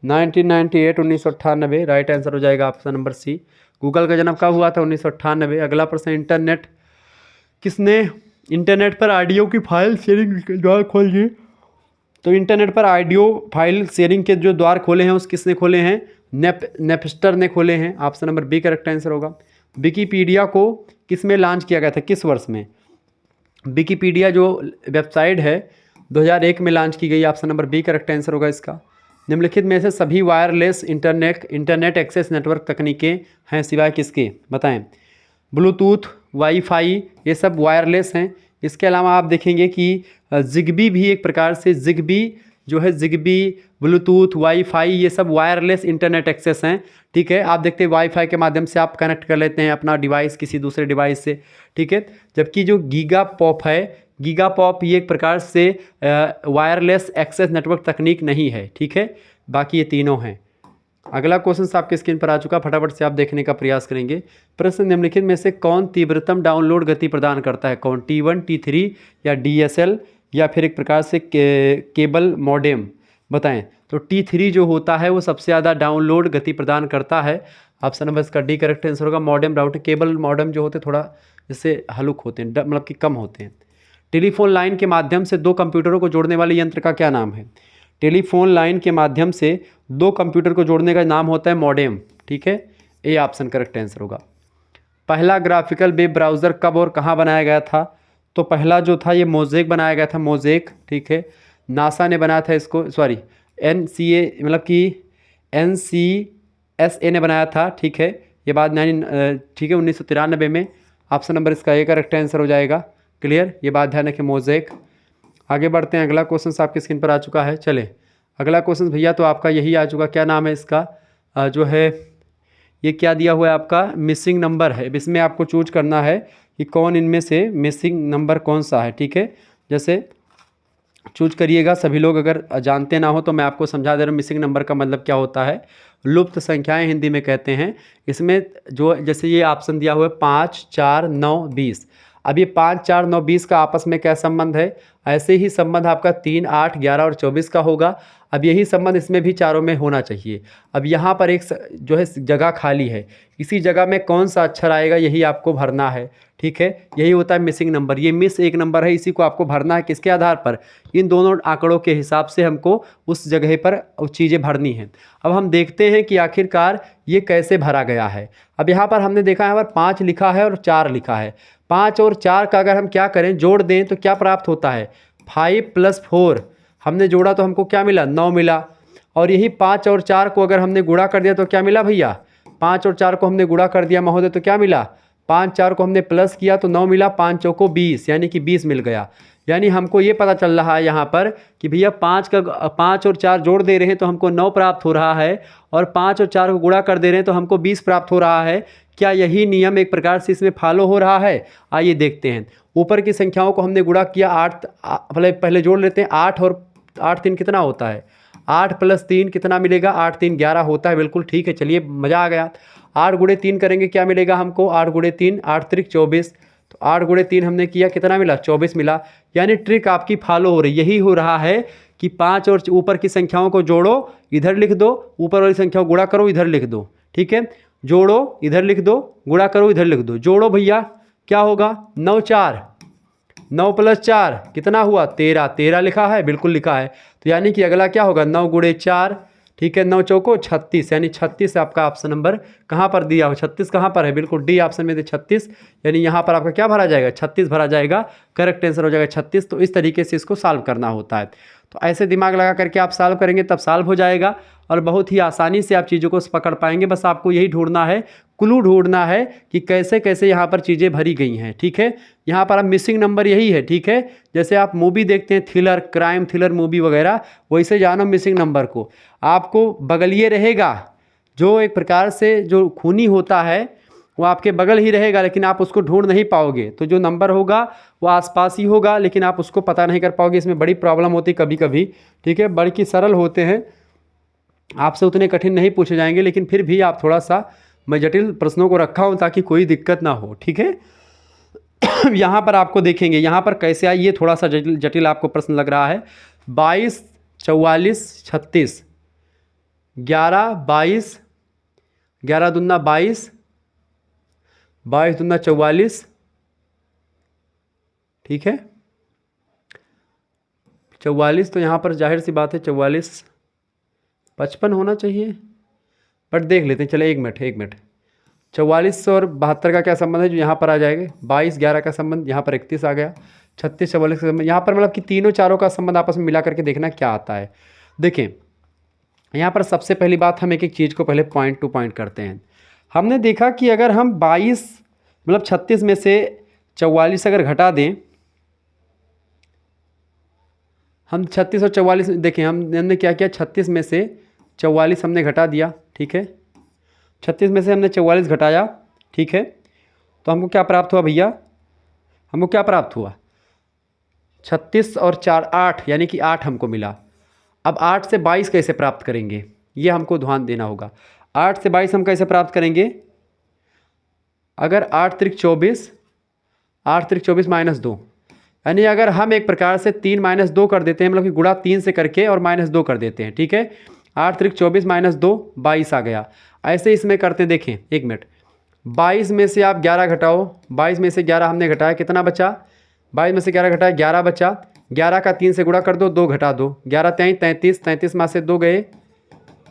1998, 1998 राइट आंसर हो जाएगा ऑप्शन नंबर सी। गूगल का जन्म कब हुआ था? 1998। अगला प्रश्न, इंटरनेट पर ऑडियो की फाइल शेयरिंग के द्वार खोलिए। तो इंटरनेट पर ऑडियो फाइल शेयरिंग के जो द्वार खोले हैं उस किसने खोले हैं? नेपस्टर ने खोले हैं। Option number B correct answer होगा। विकिपीडिया को किस में लॉन्च किया गया था, किस वर्ष में? विकिपीडिया जो वेबसाइट है 2001 में लॉन्च की गई। Option number B correct answer होगा इसका। निम्नलिखित में से सभी वायरलेस इंटरनेट एक्सेस नेटवर्क तकनीकें हैं सिवाय किसके? बताएं। ब्लूटूथ, वाईफाई, ये सब वायरलेस हैं। इसके अलावा आप देखेंगे कि जिगबी भी एक प्रकार से, जिगबी, ब्लूटूथ, वाईफाई, ये सब वायरलेस इंटरनेट एक्सेस हैं, ठीक है। आप देखते हैं वाईफाई के माध्यम से आप कनेक्ट कर लेते हैं अपना डिवाइस किसी दूसरे डिवाइस से, ठीक है। जबकि जो गीगापॉप ये एक प्रकार से वायरलेस एक्सेस नेटवर्क तकनीक नहीं है, ठीक है। बाकी ये तीनों हैं। अगला क्वेश्चन आपके स्क्रीन पर आ चुका, फटाफट से आप देखने का प्रयास करेंगे। प्रश्न, निम्नलिखित में से कौन तीव्रतम डाउनलोड गति प्रदान करता है? कौन? T1, T3 या DSL या फिर एक प्रकार से केबल मॉडेम? बताएं। तो T3 जो होता है वो सबसे ज़्यादा डाउनलोड गति प्रदान करता है। ऑप्शन नंबर इसका डी करेक्ट आंसर होगा। मॉडेम राउटर, केबल मॉडेम जो होते थोड़ा जैसे हलुक होते हैं, मतलब कि कम होते हैं। टेलीफोन लाइन के माध्यम से दो कंप्यूटरों को जोड़ने वाले यंत्र का क्या नाम है? टेलीफोन लाइन के माध्यम से दो कंप्यूटर को जोड़ने का नाम होता है मॉडेम। ठीक है, ए ऑप्शन करेक्ट आंसर होगा। पहला ग्राफिकल वेब ब्राउज़र कब और कहाँ बनाया गया था? तो पहला जो था ये मोज़ेक बनाया गया था, मोज़ेक। ठीक है, नासा ने बनाया था इसको, सॉरी NCA मतलब कि NCSA ने बनाया था। ठीक है, ये बात 1993 में। ऑप्शन नंबर इसका ए करेक्ट आंसर हो जाएगा। क्लियर, ये बात ध्यान रखें, मोज़ेक। आगे बढ़ते हैं, अगला क्वेश्चन आपकी स्क्रीन पर आ चुका है। चले अगला क्वेश्चन भैया तो आपका यही आ चुका, क्या नाम है इसका? जो है ये क्या दिया हुआ है आपका? मिसिंग नंबर है। इसमें आपको चूज करना है कि कौन इनमें से मिसिंग नंबर कौन सा है। ठीक है, जैसे चूज करिएगा सभी लोग, अगर जानते ना हो तो मैं आपको समझा दे रहा हूँ। मिसिंग नंबर का मतलब क्या होता है? लुप्त संख्याएं हिंदी में कहते हैं। इसमें जो जैसे ये ऑप्शन दिया हुआ है 5, 4, 9, 20। अब ये 5, 4, 9, 20 का आपस में क्या संबंध है? ऐसे ही संबंध आपका 3, 8, 11 और 24 का होगा। अब यही संबंध इसमें भी चारों में होना चाहिए। अब यहाँ पर एक जो है जगह खाली है, इसी जगह में कौन सा अक्षर आएगा यही आपको भरना है। ठीक है, यही होता है मिसिंग नंबर। ये मिस एक नंबर है, इसी को आपको भरना है। किसके आधार पर? इन दोनों आंकड़ों के हिसाब से हमको उस जगह पर चीज़ें भरनी हैं। अब हम देखते हैं कि आखिरकार ये कैसे भरा गया है। अब यहाँ पर हमने देखा है, यहाँ पर 5 लिखा है और 4 लिखा है। 5 और 4 का अगर हम क्या करें, जोड़ दें तो क्या प्राप्त होता है? 5 + 4 हमने जोड़ा तो हमको क्या मिला? 9 मिला। और यही 5 और 4 को अगर हमने गुणा कर दिया तो क्या मिला भैया? 5 और 4 को हमने गुणा कर दिया महोदय तो क्या मिला? 5, 4 को हमने प्लस किया तो 9 मिला। 5 चौको 20, यानी कि 20 मिल गया। यानी हमको ये पता चल रहा है यहाँ पर कि भैया 5 और 4 जोड़ दे रहे हैं तो हमको 9 प्राप्त हो रहा है, और 5 और 4 को गुणा कर दे रहे हैं तो हमको 20 प्राप्त हो रहा है। क्या यही नियम एक प्रकार से इसमें फॉलो हो रहा है? आइए देखते हैं। ऊपर की संख्याओं को हमने गुणा किया, 8 पहले जोड़ लेते हैं। 8 और 8 3 कितना होता है? 8 + 3 कितना मिलेगा? 8 3 11 होता है। बिल्कुल ठीक है, चलिए मज़ा आ गया। 8 × 3 करेंगे, क्या मिलेगा हमको? 8 × 3 8 त्रिक 24। तो 8 × 3 हमने किया, कितना मिला? 24 मिला। यानी ट्रिक आपकी फॉलो हो रही, यही हो रहा है कि 5 और ऊपर की संख्याओं को जोड़ो, इधर लिख दो, ऊपर वाली संख्या को गुणा करो, इधर लिख दो। ठीक है, जोड़ो इधर लिख दो, गुणा करो इधर लिख दो। जोड़ो भैया, क्या होगा? 9 4 9 + 4 कितना हुआ? 13। 13 लिखा है, बिल्कुल लिखा है। तो यानी कि अगला क्या होगा? 9 × 4। ठीक है, 9 चौको 36, यानी 36 आपका ऑप्शन नंबर कहाँ पर दिया हो? 36 कहाँ पर है? बिल्कुल डी ऑप्शन में 36, यानी यहाँ पर आपका क्या भरा जाएगा? 36 भरा जाएगा। करेक्ट आंसर हो जाएगा 36। तो इस तरीके से इसको सॉल्व करना होता है। तो ऐसे दिमाग लगा करके आप सॉल्व करेंगे तब सॉल्व हो जाएगा, और बहुत ही आसानी से आप चीज़ों को पकड़ पाएंगे। बस आपको यही ढूंढना है, क्लू ढूंढना है कि कैसे कैसे यहाँ पर चीज़ें भरी गई हैं। ठीक है, यहाँ पर अब मिसिंग नंबर यही है। ठीक है, जैसे आप मूवी देखते हैं थ्रिलर, क्राइम थ्रिलर मूवी वगैरह, वैसे जानो मिसिंग नंबर को। आपको बगल ये रहेगा, जो एक प्रकार से जो खूनी होता है वो आपके बगल ही रहेगा, लेकिन आप उसको ढूंढ नहीं पाओगे। तो जो नंबर होगा वो आसपास ही होगा, लेकिन आप उसको पता नहीं कर पाओगे। इसमें बड़ी प्रॉब्लम होती है कभी कभी। ठीक है, बल्कि सरल होते हैं, आपसे उतने कठिन नहीं पूछे जाएंगे, लेकिन फिर भी आप थोड़ा सा, मैं जटिल प्रश्नों को रखा हूँ ताकि कोई दिक्कत ना हो। ठीक है, यहाँ पर आपको देखेंगे यहाँ पर कैसे आए, ये थोड़ा सा जटिल आपको प्रश्न लग रहा है। 22 44 36 11 22 11 दूना 22 22 दूना 44। ठीक है, 44 तो यहाँ पर जाहिर सी बात है 44 55 होना चाहिए, बट देख लेते हैं। चले 1 मिनट 44 और 72 का क्या संबंध है जो यहाँ पर आ जाएगा? 22 11 का संबंध, यहाँ पर 31 आ गया। 36 44 का संबंध, यहाँ पर मतलब कि तीनों चारों का संबंध आपस में मिला करके देखना क्या आता है। देखें, यहाँ पर सबसे पहली बात, हम एक एक चीज़ को पहले पॉइंट टू पॉइंट करते हैं। हमने देखा कि अगर हम 22 मतलब 36 में से 44 अगर घटा दें, हम 36 और 44 देखें, हमने क्या किया? 36 में से 44 हमने घटा दिया। ठीक है, 36 में से हमने 44 घटाया। ठीक है, तो हमको क्या प्राप्त हुआ भैया? हमको क्या प्राप्त हुआ? 36 और 4 8, यानी कि 8 हमको मिला। अब 8 से 22 कैसे प्राप्त करेंगे, ये हमको ध्यान देना होगा। 8 से 22 हम कैसे प्राप्त करेंगे? अगर 8 त्रिक 24, 8 त्रिक 24 -2, यानी अगर हम एक प्रकार से 3 - 2 कर देते हैं, मतलब कि गुणा 3 से करके और -2 कर देते हैं। ठीक है, 8 त्रिक 24 -2 22 आ गया। ऐसे इसमें करते, देखें 1 मिनट, 22 में से आप 11 घटाओ, 22 में से 11 हमने घटाया, कितना बचा? 22 में से 11 घटाया, 11 बचा। 11 का 3 से गुणा कर दो, 2 घटा दो, 11 3 33, 33 में से 2 गए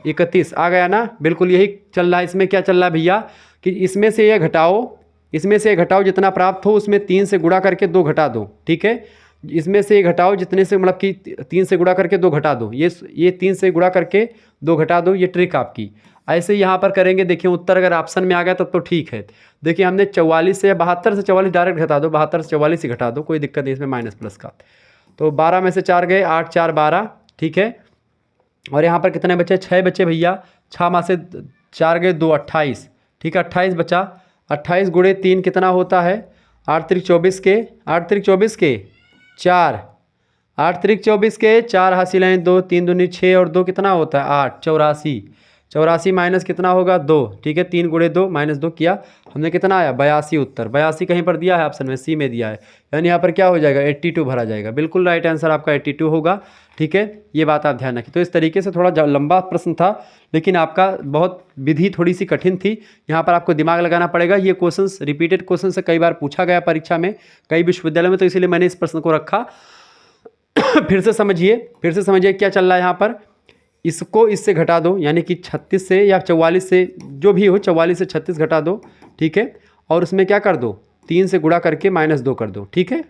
31, आ गया ना? बिल्कुल यही चल रहा है। इसमें क्या चल रहा है भैया कि इसमें से ये घटाओ, इसमें से घटाओ, जितना प्राप्त हो उसमें 3 से गुणा करके 2 घटा दो, ठीक है? इसमें से घटाओ जितने से, मतलब कि 3 से गुणा करके 2 घटा दो, ये 3 से गुणा करके 2 घटा दो, ये ट्रिक आपकी। ऐसे यहाँ पर करेंगे। देखिए उत्तर अगर ऑप्शन में आ गया तब तो ठीक है। देखिए हमने 44 से 72 से 44 डायरेक्ट घटा दो, 72 से 44 ही घटा दो, कोई दिक्कत नहीं इसमें माइनस प्लस का। तो 12 में से 4 गए, 8 4 12, ठीक है? और यहाँ पर कितने बचे? 6 बचे भैया। 6 में से 4 गए, 2 28, ठीक है? 28 बचा। 28 गुणे 3 कितना होता है? 8 3 24 के, 8 3 24 के 4, 8 3 24 के 4 हासिल हैं 2, 3 दूनी 6 और 2 कितना होता है? 8, 84। 84 माइनस कितना होगा? 2, ठीक है? 3 गुणे 2 माइनस 2 किया हमने, कितना आया? 82 उत्तर। 82 कहीं पर दिया है ऑप्शन में, सी में दिया है, यानी यहाँ पर क्या हो जाएगा? 82 भरा जाएगा। बिल्कुल राइट आंसर आपका 82 होगा, ठीक है? ये बात आप ध्यान रखिए। तो इस तरीके से थोड़ा लंबा प्रश्न था, लेकिन आपका बहुत विधि थोड़ी सी कठिन थी। यहाँ पर आपको दिमाग लगाना पड़ेगा। ये क्वेश्चंस रिपीटेड क्वेश्चन से कई बार पूछा गया परीक्षा में, कई विश्वविद्यालय में, तो इसीलिए मैंने इस प्रश्न को रखा। फिर से समझिए क्या चल रहा है यहाँ पर। इसको इससे घटा दो, यानी कि 36 से या 44 से, जो भी हो, 44 से 36 घटा दो, ठीक है? और उसमें क्या कर दो? 3 से गुणा करके -2 कर दो, ठीक है?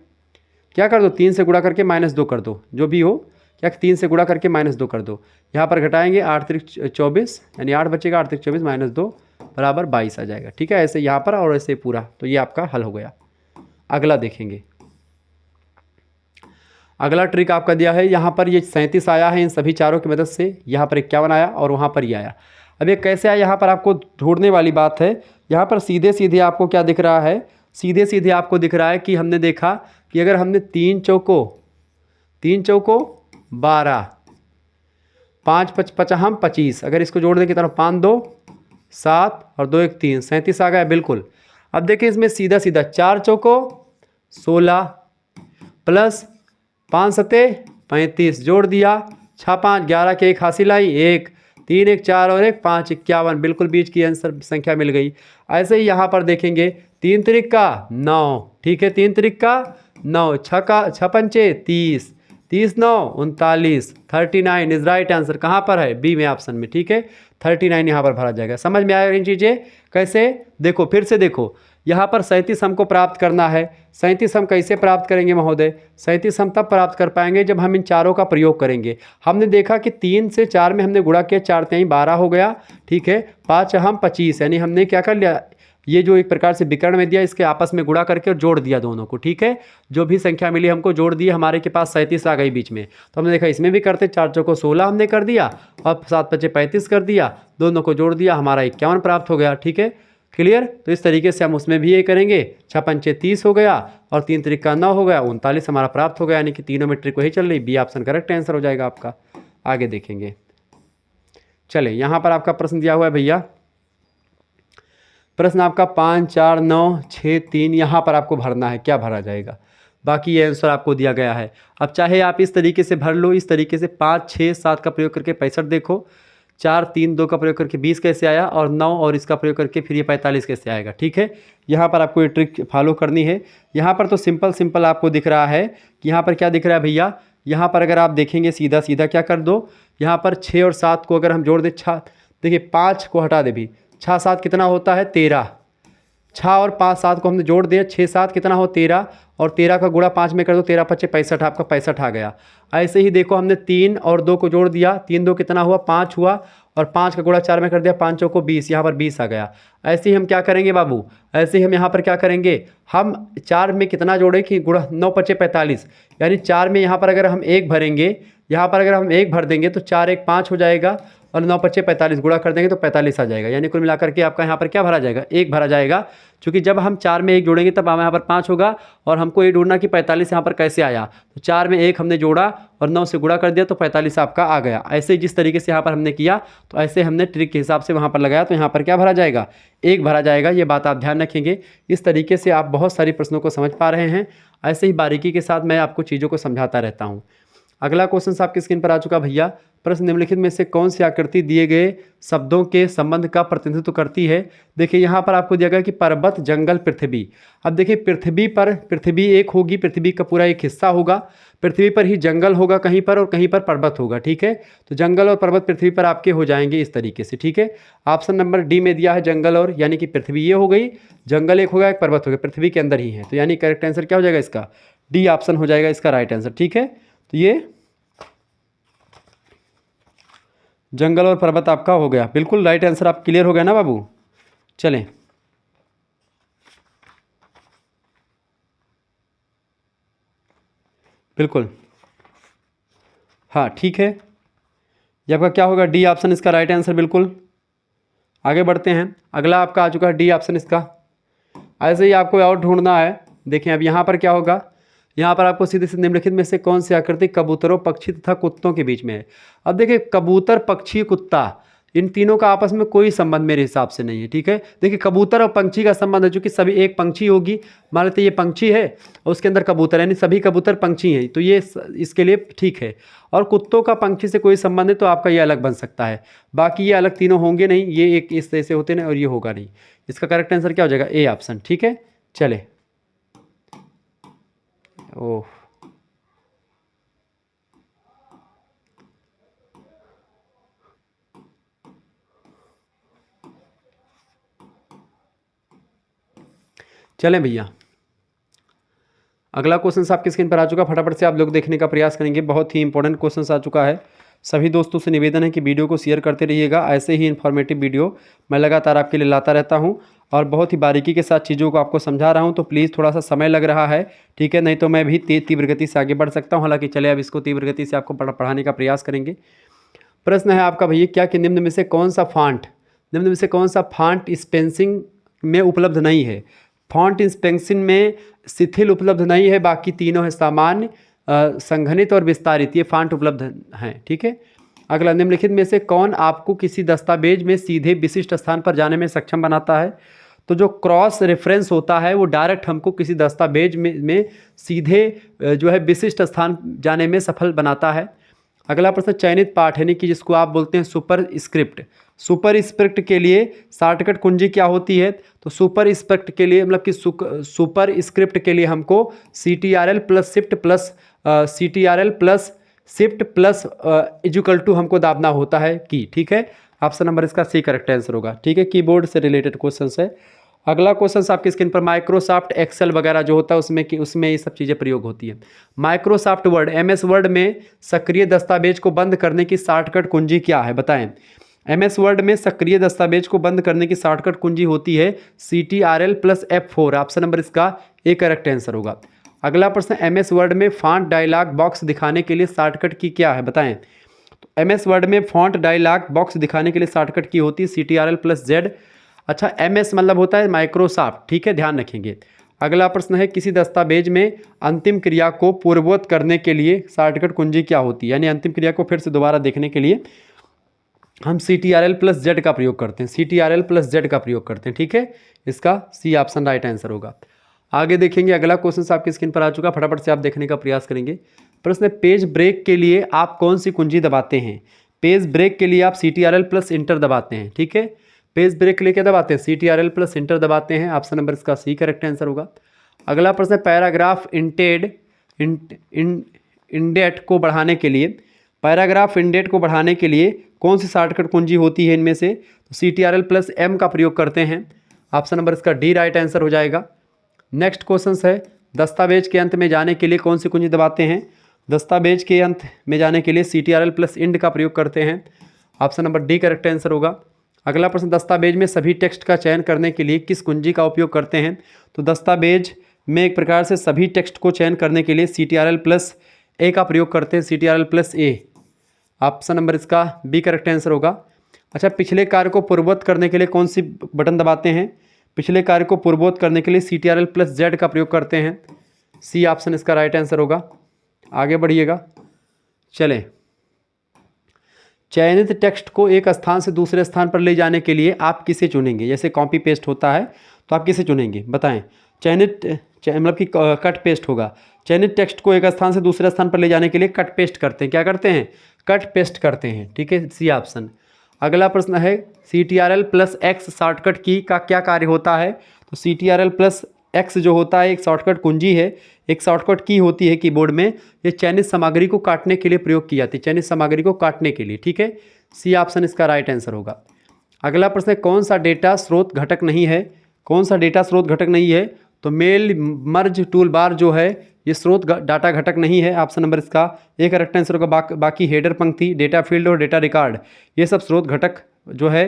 क्या कर दो? 3 से गुणा करके -2 कर दो, जो भी हो, क्या 3 से गुणा करके -2 कर दो। यहाँ पर घटाएंगे, 8 3 24, यानी 8 बचेगा, 8 3 24 -2 बराबर 22 आ जाएगा, ठीक है? ऐसे यहाँ पर और ऐसे पूरा, तो ये आपका हल हो गया। अगला देखेंगे। अगला ट्रिक आपका दिया है, यहाँ पर ये 37 आया है इन सभी चारों की मदद से, यहाँ पर 51 आया और वहाँ पर ये आया। अब ये कैसे आया, यहाँ पर आपको ढूंढने वाली बात है। यहाँ पर सीधे सीधे आपको क्या दिख रहा है? सीधे सीधे आपको दिख रहा है कि हमने देखा कि अगर हमने 3 चौको 12, 5 5 55 25, अगर इसको जोड़ दें कितना? 5 2 7 और 2 1 3, 37 आ गया। बिल्कुल। अब देखिए इसमें सीधा सीधा 4 चौको 16 प्लस 5 7 35, जोड़ दिया, 6 5 11 के 1 हासिल आई, 1 3 1 4 और 1 5 51, बिल्कुल बीच की आंसर संख्या मिल गई। ऐसे ही यहाँ पर देखेंगे, 3 त्रिक का 9, ठीक है? 3 त्रिक का 9, 6 पंचे 30, 30 9 39, 39 इज राइट आंसर। कहाँ पर है? बी में ऑप्शन में, ठीक है? 39 यहाँ पर भरा जाएगा। समझ में आया इन चीज़ें कैसे? देखो फिर से देखो, यहाँ पर 37 हमको प्राप्त करना है। 37 हम कैसे प्राप्त करेंगे महोदय? 37 हम तब प्राप्त कर पाएंगे जब हम इन चारों का प्रयोग करेंगे। हमने देखा कि 3 से 4 में हमने गुणा किया, 4 3 12 हो गया, ठीक है? 5 हम 25, यानी हमने क्या कर लिया? ये जो एक प्रकार से विकर्ण में दिया, इसके आपस में गुणा करके और जोड़ दिया दोनों को, ठीक है? जो भी संख्या मिली हमको जोड़ दी, हमारे के पास 37 आ गई बीच में। तो हमने देखा इसमें भी करते, 4 चौको 16 हमने कर दिया और 7 5 35 कर दिया, दोनों को जोड़ दिया, हमारा 51 प्राप्त हो गया, ठीक है? क्लियर? तो इस तरीके से हम उसमें भी ये करेंगे। 6 पंचे 30 हो गया और 3 त्रिक का 9 हो गया, 39 हमारा प्राप्त हो गया, यानी कि तीनों में ट्रिक वही चल रही। बी ऑप्शन करेक्ट आंसर हो जाएगा आपका। आगे देखेंगे। चले, यहाँ पर आपका प्रश्न दिया हुआ है भैया, प्रश्न आपका 5 4 9 6 3, यहाँ पर आपको भरना है। क्या भरा जाएगा? बाकी ये आंसर आपको दिया गया है। अब चाहे आप इस तरीके से भर लो, इस तरीके से 5 6 7 का प्रयोग करके 65 देखो, 4 3 2 का प्रयोग करके 20 कैसे आया, और 9 और इसका प्रयोग करके फिर ये 45 कैसे आएगा, ठीक है? यहाँ पर आपको ये ट्रिक फॉलो करनी है। यहाँ पर तो सिंपल आपको दिख रहा है कि यहाँ पर क्या दिख रहा है भैया? यहाँ पर अगर आप देखेंगे सीधा सीधा क्या कर दो, यहाँ पर 6 और 7 को अगर हम जोड़ दें, 6 देखिए 5 को हटा दे भी, 6 7 कितना होता है? 13। 6 और 5 7 को हमने जोड़ दिया, 6 7 कितना हो? 13, और 13 का गुणा 5 में कर दो, 13 5 65, आपका 65 आ गया। ऐसे ही देखो हमने 3 और 2 को जोड़ दिया, 3 2 कितना हुआ? 5 हुआ, और 5 का गुणा 4 में कर दिया, 5 चौको 20, यहाँ पर 20 आ गया। ऐसे ही हम क्या करेंगे बाबू? ऐसे ही हम यहाँ पर क्या करेंगे? हम 4 में कितना जोड़े कि गुणा 9 5 45, यानी 4 में यहाँ पर अगर हम 1 भरेंगे, यहाँ पर अगर हम 1 भर देंगे तो 4 1 5 हो जाएगा, और 9 5 45 गुणा कर देंगे तो 45 आ जाएगा, यानी कुल मिलाकर के आपका यहाँ पर क्या भरा जाएगा? 1 भरा जाएगा, क्योंकि जब हम 4 में 1 जोड़ेंगे तब यहाँ पर 5 होगा, और हमको ये ढूंढना कि 45 यहाँ पर कैसे आया। तो 4 में 1 हमने जोड़ा और 9 से गुणा कर दिया तो 45 आपका आ गया। ऐसे जिस तरीके से यहाँ पर हमने किया, तो ऐसे हमने ट्रिक के हिसाब से वहाँ पर लगाया, तो यहाँ पर क्या भरा जाएगा? 1 भरा जाएगा। ये बात आप ध्यान रखेंगे। इस तरीके से आप बहुत सारी प्रश्नों को समझ पा रहे हैं। ऐसे ही बारीकी के साथ मैं आपको चीज़ों को समझाता रहता हूँ। अगला क्वेश्चन आपकी स्क्रीन पर आ चुका भैया। प्रश्न निम्नलिखित में से कौन सी आकृति दिए गए शब्दों के संबंध का प्रतिनिधित्व करती है। देखिए यहाँ पर आपको दिया गया कि पर्वत, जंगल, पृथ्वी। अब देखिए पृथ्वी पर पृथ्वी एक होगी, पृथ्वी का पूरा एक हिस्सा होगा, पृथ्वी पर ही जंगल होगा कहीं पर और कहीं पर पर्वत होगा। ठीक है, तो जंगल और पर्वत पृथ्वी पर आपके हो जाएंगे इस तरीके से। ठीक है, ऑप्शन नंबर डी में दिया है जंगल और, यानी कि पृथ्वी ये हो गई, जंगल एक होगा, एक पर्वत हो गया, पृथ्वी के अंदर ही है। तो यानी करेक्ट आंसर क्या हो जाएगा इसका, डी ऑप्शन हो जाएगा इसका राइट आंसर। ठीक है, तो ये जंगल और पर्वत आपका हो गया, बिल्कुल राइट आंसर। आप क्लियर हो गया ना बाबू। चलें, बिल्कुल हाँ ठीक है, ये आपका क्या होगा, डी ऑप्शन इसका राइट आंसर। बिल्कुल आगे बढ़ते हैं, अगला आपका आ चुका है डी ऑप्शन इसका। ऐसे ही आपको और ढूंढना है। देखें अब यहाँ पर क्या होगा, यहाँ पर आपको सीधे से निम्नलिखित में से कौन सी आकृति कबूतरों, पक्षी तथा कुत्तों के बीच में है। अब देखिए कबूतर, पक्षी, कुत्ता, इन तीनों का आपस में कोई संबंध मेरे हिसाब से नहीं है। ठीक है, देखिए कबूतर और पंछी का संबंध है, चूंकि सभी एक पंछी होगी, मान लेते ये पंछी है और उसके अंदर कबूतर, यानी सभी कबूतर पंछी हैं, तो ये इसके लिए ठीक है। और कुत्तों का पंछी से कोई संबंध है तो आपका ये अलग बन सकता है, बाकी ये अलग तीनों होंगे नहीं, ये एक इस तरह से होते हैं और ये होगा नहीं। इसका करेक्ट आंसर क्या हो जाएगा, ए ऑप्शन। ठीक है, चले, ओह चलें भैया, अगला क्वेश्चन आपकी स्क्रीन पर आ चुका, फटाफट से आप लोग देखने का प्रयास करेंगे। बहुत ही इंपॉर्टेंट क्वेश्चन आ चुका है। सभी दोस्तों से निवेदन है कि वीडियो को शेयर करते रहिएगा, ऐसे ही इन्फॉर्मेटिव वीडियो मैं लगातार आपके लिए लाता रहता हूं और बहुत ही बारीकी के साथ चीज़ों को आपको समझा रहा हूं, तो प्लीज़ थोड़ा सा समय लग रहा है, ठीक है, नहीं तो मैं भी तीव्र गति से आगे बढ़ सकता हूँ। हालांकि चले अब इसको तीव्र गति से आपको पढ़ाने का प्रयास करेंगे। प्रश्न है आपका भैया, क्या कि निम्न में से कौन सा फॉन्ट स्पेसिंग में उपलब्ध नहीं है। फॉन्ट स्पेसिंग में शिथिल उपलब्ध नहीं है, बाकी तीनों है सामान्य, संघनित और विस्तारित, ये फॉन्ट उपलब्ध हैं। ठीक है, अगला, निम्नलिखित में से कौन आपको किसी दस्तावेज में सीधे विशिष्ट स्थान पर जाने में सक्षम बनाता है। तो जो क्रॉस रेफरेंस होता है वो डायरेक्ट हमको किसी दस्तावेज में सीधे जो है विशिष्ट स्थान जाने में सफल बनाता है। अगला प्रश्न, चयनित पाठ यानी कि जिसको आप बोलते हैं सुपर स्क्रिप्ट के लिए शॉर्टकट कुंजी क्या होती है। तो सुपर स्क्रिप्ट के लिए मतलब कि सुपर स्क्रिप्ट के लिए हमको CTRL plus shift plus equal to हमको दाबना होता है की। ठीक है, ऑप्शन नंबर इसका सी करेक्ट आंसर होगा। ठीक है, कीबोर्ड से रिलेटेड क्वेश्चन है। अगला क्वेश्चन आपकी स्क्रीन पर, माइक्रोसॉफ्ट एक्सेल वगैरह जो होता है उसमें ये सब चीज़ें प्रयोग होती है। माइक्रोसॉफ्ट वर्ड, MS वर्ड में सक्रिय दस्तावेज को बंद करने की शॉर्टकट कुंजी क्या है, बताएं। MS वर्ड में सक्रिय दस्तावेज को बंद करने की शॉर्टकट कुंजी होती है CTRL plus F4, option number इसका ए करेक्ट आंसर होगा। अगला प्रश्न, MS वर्ड में फॉन्ट डायलॉग बॉक्स दिखाने के लिए शॉर्टकट की क्या है, बताएं। तो MS वर्ड में फॉन्ट डायलॉग बॉक्स दिखाने के लिए शॉर्टकट की होती है CTRL प्लस Z। अच्छा, MS मतलब होता है माइक्रोसॉफ्ट, ठीक है, ध्यान रखेंगे। अगला प्रश्न है, किसी दस्तावेज में अंतिम क्रिया को पूर्ववत करने के लिए शॉर्टकट कुंजी क्या होती है, यानी अंतिम क्रिया को फिर से दोबारा देखने के लिए हम CTRL प्लस Z का प्रयोग करते हैं, CTRL प्लस Z का प्रयोग करते हैं। ठीक है, इसका सी ऑप्शन राइट आंसर होगा। आगे देखेंगे, अगला क्वेश्चन आपकी स्क्रीन पर आ चुका, फटाफट से आप देखने का प्रयास करेंगे। प्रश्न, पेज ब्रेक के लिए आप कौन सी कुंजी दबाते हैं। पेज ब्रेक के लिए आप CTRL प्लस इंटर दबाते हैं। ठीक है, पेज ब्रेक के लिए क्या दबाते हैं, CTRL प्लस इंटर दबाते हैं, ऑप्शन नंबर इसका सी करेक्ट आंसर होगा। अगला प्रश्न, पैराग्राफ इंडेट को बढ़ाने के लिए कौन सी शॉर्टकट कुंजी होती है इनमें से। तो CTRL प्लस M का प्रयोग करते हैं, ऑप्शन नंबर इसका डी राइट आंसर हो जाएगा। नेक्स्ट क्वेश्चन है, दस्तावेज के अंत में जाने के लिए कौन सी कुंजी दबाते हैं। दस्तावेज के अंत में जाने के लिए CTRL प्लस इंड का प्रयोग करते हैं, option number D correct answer होगा। अगला प्रश्न, दस्तावेज में सभी टेक्स्ट का चयन करने के लिए किस कुंजी का उपयोग करते हैं। तो दस्तावेज में एक प्रकार से सभी टेक्स्ट को चयन करने के लिए CTRL प्लस ए का प्रयोग करते हैं, CTRL प्लस ए, ऑप्शन नंबर इसका बी करेक्ट आंसर होगा। अच्छा, पिछले कार्य को पूर्ववत करने के लिए कौन सी बटन दबाते हैं। पिछले कार्य को पूर्ववत करने के लिए CTRL प्लस Z का प्रयोग करते हैं, सी ऑप्शन इसका राइट आंसर होगा। आगे बढ़िएगा, चलें। चयनित टेक्स्ट को एक स्थान से दूसरे स्थान पर ले जाने के लिए आप किसे चुनेंगे। जैसे कॉपी पेस्ट होता है तो आप किसे चुनेंगे, बताएं। चयनित मतलब कि कट पेस्ट होगा। चयनित टेक्स्ट को एक स्थान से दूसरे स्थान पर ले जाने के लिए कट पेस्ट करते हैं। क्या करते हैं? कट पेस्ट करते हैं। ठीक है, सी ऑप्शन। अगला प्रश्न है CTRL+X शॉर्टकट की का क्या कार्य होता है? तो CTRL+X जो होता है एक शॉर्टकट कुंजी है, एक शॉर्टकट की होती है कीबोर्ड में। ये चयनित सामग्री को काटने के लिए प्रयोग की जाती है, चयनित सामग्री को काटने के लिए। ठीक है, सी ऑप्शन इसका राइट आंसर होगा। अगला प्रश्न है कौन सा डेटा स्रोत घटक नहीं है? कौन सा डेटा स्रोत घटक नहीं है? तो मेल मर्ज टूल बार जो है ये स्रोत डाटा घटक नहीं है। ऑप्शन नंबर इसका एक करेक्ट आंसर होगा। बाकी हेडर पंक्ति, डेटा फील्ड और डेटा रिकॉर्ड ये सब स्रोत घटक जो है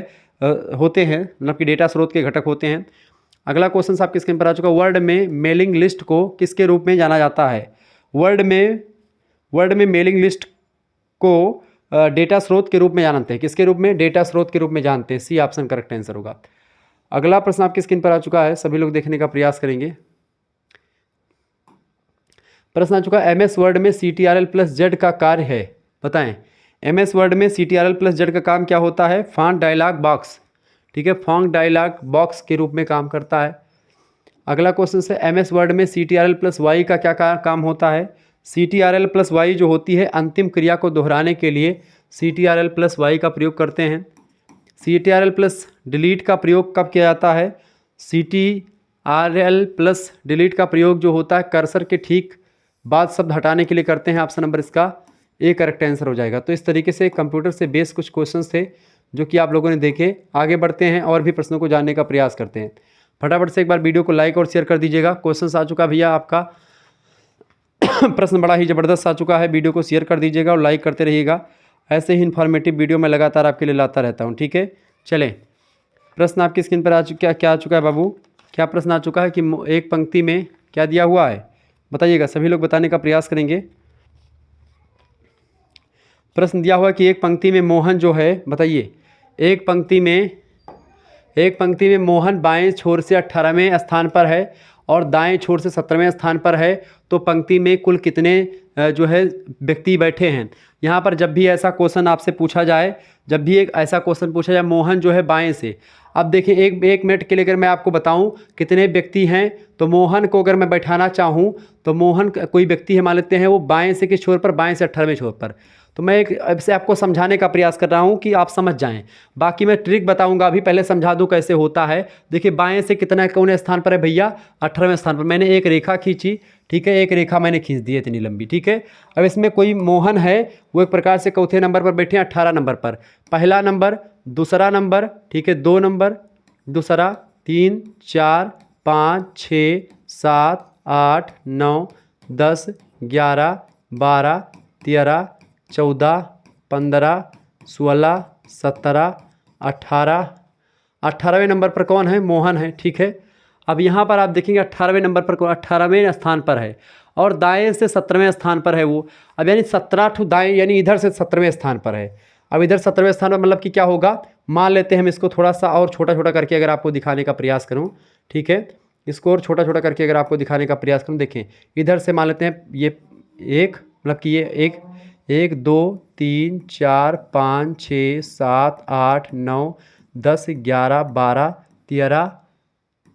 होते हैं, मतलब कि डेटा स्रोत के घटक होते हैं। अगला क्वेश्चन आपके स्क्रीन पर आ चुका। वर्ड में मेलिंग लिस्ट को किसके रूप में जाना जाता है? वर्ड में मेलिंग लिस्ट को डेटा स्रोत के रूप में जानते हैं। किसके रूप में? डेटा स्रोत के रूप में जानते हैं। सी ऑप्शन करेक्ट आंसर होगा। अगला प्रश्न आपकी स्क्रीन पर आ चुका है, सभी लोग देखने का प्रयास करेंगे। प्रश्न आ चुका है MS वर्ड में CTRL+Z का कार्य है, बताएं। MS वर्ड में CTRL+Z का काम क्या होता है? Font dialog box. ठीक है, फॉन्ट डायलॉग बॉक्स के रूप में काम करता है। अगला क्वेश्चन है MS वर्ड में CTRL+Y का क्या काम होता है? CTRL+Y जो होती है अंतिम क्रिया को दोहराने के लिए CTRL+Y का प्रयोग करते हैं। CTRL+डिलीट का प्रयोग कब किया जाता है? CTRL+डिलीट का प्रयोग जो होता है कर्सर के ठीक बाद शब्द हटाने के लिए करते हैं। ऑप्शन नंबर इसका ए करेक्ट आंसर हो जाएगा। तो इस तरीके से कंप्यूटर से बेस कुछ क्वेश्चंस थे जो कि आप लोगों ने देखे। आगे बढ़ते हैं और भी प्रश्नों को जानने का प्रयास करते हैं। फटाफट से एक बार वीडियो को लाइक और शेयर कर दीजिएगा। क्वेश्चंस आ चुका भैया आपका प्रश्न बड़ा ही ज़बरदस्त आ चुका है। वीडियो को शेयर कर दीजिएगा और लाइक करते रहिएगा। ऐसे ही इन्फॉर्मेटिव वीडियो मैं लगातार आपके लिए लाता रहता हूँ। ठीक है, चलें। प्रश्न आपकी स्क्रीन पर आ चुका, क्या आ चुका है बाबू? क्या प्रश्न आ चुका है कि एक पंक्ति में क्या दिया हुआ है? बताइएगा, सभी लोग बताने का प्रयास करेंगे। प्रश्न दिया हुआ कि एक पंक्ति में मोहन जो है, बताइए, एक पंक्ति में मोहन बाएं छोर से 18वें स्थान पर है और दाएं छोर से 17वें स्थान पर है, तो पंक्ति में कुल कितने जो है व्यक्ति बैठे हैं? यहाँ पर जब भी ऐसा क्वेश्चन आपसे पूछा जाए, जब भी एक ऐसा क्वेश्चन पूछा जाए मोहन जो है बाएं से, अब देखिए एक मिनट के लिए अगर मैं आपको बताऊं कितने व्यक्ति हैं, तो मोहन को अगर मैं बैठाना चाहूं तो मोहन कोई व्यक्ति है, मान लेते हैं वो बाएं से किस छोर पर? बाएं से 18वें छोर पर। तो मैं एक अब से आपको समझाने का प्रयास कर रहा हूं कि आप समझ जाएं। बाकी मैं ट्रिक बताऊंगा, अभी पहले समझा दूं कैसे होता है। देखिए बाएं से कितना कौन स्थान पर है भैया? 18वें स्थान पर। मैंने एक रेखा खींची, ठीक है, एक रेखा मैंने खींच दी है इतनी लंबी। ठीक है, अब इसमें कोई मोहन है, वो एक प्रकार से चौथे नंबर पर बैठे हैं, 18 नंबर पर। पहला नंबर, दूसरा नंबर, ठीक है, 2 नंबर, दूसरा 3 4 5 6 7 8 9 10 11 12 13 14 15 16 17 18। 18वें नंबर पर कौन है? मोहन है। ठीक है, अब यहाँ पर आप देखेंगे 18वें नंबर पर कौन? 18वें स्थान पर है और दाएं से 17वें स्थान पर है वो। अब यानी 17 ठू दाएं, यानी इधर से 17वें स्थान पर है। अब इधर 17वें स्थान पर मतलब कि क्या होगा? मान लेते हैं हम इसको थोड़ा सा और छोटा छोटा करके अगर आपको दिखाने का प्रयास करूँ, ठीक है, इसको और छोटा छोटा करके अगर आपको दिखाने का प्रयास करूँ, देखें इधर से मान लेते हैं ये एक, मतलब कि ये 1 2 3 4 5 6 7 8 9 10 11 12 13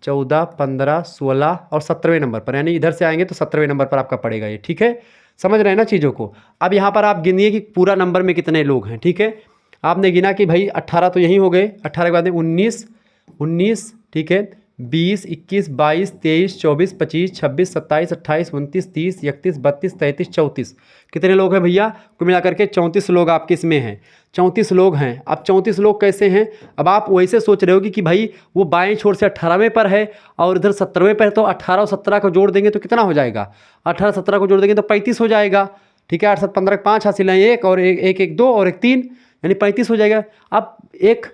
14 15 16 और 17वें नंबर पर, यानी इधर से आएंगे तो 17वें नंबर पर आपका पड़ेगा ये। ठीक है, समझ रहे हैं ना चीज़ों को? अब यहाँ पर आप गिनिए कि पूरा नंबर में कितने लोग हैं। ठीक है, आपने गिना कि भाई 18 तो यहीं हो गए, 18 के बाद में 19, ठीक है, 20 21 22 23 24 25 26 27 28 29 30 31 32 33 34। कितने लोग हैं भैया? कुल मिलाकर के 34 लोग आपके इसमें हैं। 34 लोग हैं। अब 34 लोग कैसे हैं? अब आप वैसे सोच रहे होगी कि भाई वो बाएं छोर से 18वें पर है और इधर 17वें पर है, तो 18 और 17 को जोड़ देंगे तो कितना हो जाएगा? 18 17 को जोड़ देंगे तो 35 हो जाएगा। ठीक है, 8 7 15 5 हासिल है 1 और 1 2 और 1 3, यानी 35 हो जाएगा। अब एक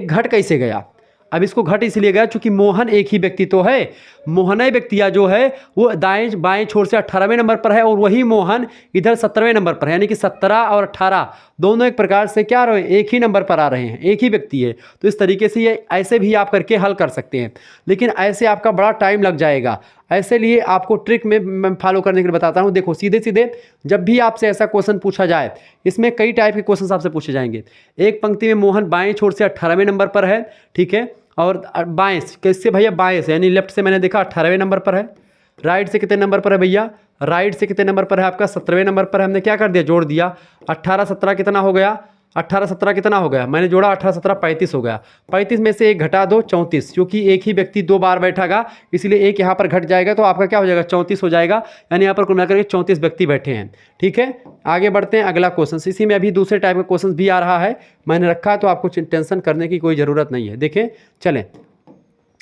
घट कैसे गया? अब इसको घट इसलिए गया चूंकि मोहन एक ही व्यक्ति तो है। मोहन व्यक्तिया जो है वो दाएं बाएं छोर से 18वें नंबर पर है और वही मोहन इधर 17वें नंबर पर है, यानी कि 17 और 18 दोनों एक प्रकार से क्या रहे, एक ही नंबर पर आ रहे हैं, एक ही व्यक्ति है। तो इस तरीके से ये ऐसे भी आप करके हल कर सकते हैं, लेकिन ऐसे आपका बड़ा टाइम लग जाएगा। ऐसे लिए आपको ट्रिक में मैं फॉलो करने के लिए बताता हूँ। देखो सीधे सीधे जब भी आपसे ऐसा क्वेश्चन पूछा जाए, इसमें कई टाइप के क्वेश्चन आपसे पूछे जाएंगे। एक पंक्ति में मोहन बाएं छोर से 18वें नंबर पर है, ठीक है, और बाएँ कैसे भैया, बाएँ से यानी लेफ्ट से मैंने देखा 18वें नंबर पर है, राइट से कितने नंबर पर है भैया, राइट से कितने नंबर पर है आपका 17वें नंबर पर है। हमने क्या कर दिया, जोड़ दिया। 18 17 कितना हो गया, 18 17 कितना हो गया, मैंने जोड़ा 18 17 35 हो गया। 35 में से एक घटा दो 34, क्योंकि एक ही व्यक्ति 2 बार बैठागा इसलिए एक यहाँ पर घट जाएगा तो आपका क्या हो जाएगा 34 हो जाएगा। यानी यहाँ पर कुल मिलाकर के 34 व्यक्ति बैठे हैं। ठीक है, आगे बढ़ते हैं अगला क्वेश्चन। इसी में अभी दूसरे टाइप का क्वेश्चन भी आ रहा है, मैंने रखा है तो आपको टेंशन करने की कोई ज़रूरत नहीं है। देखें चलें,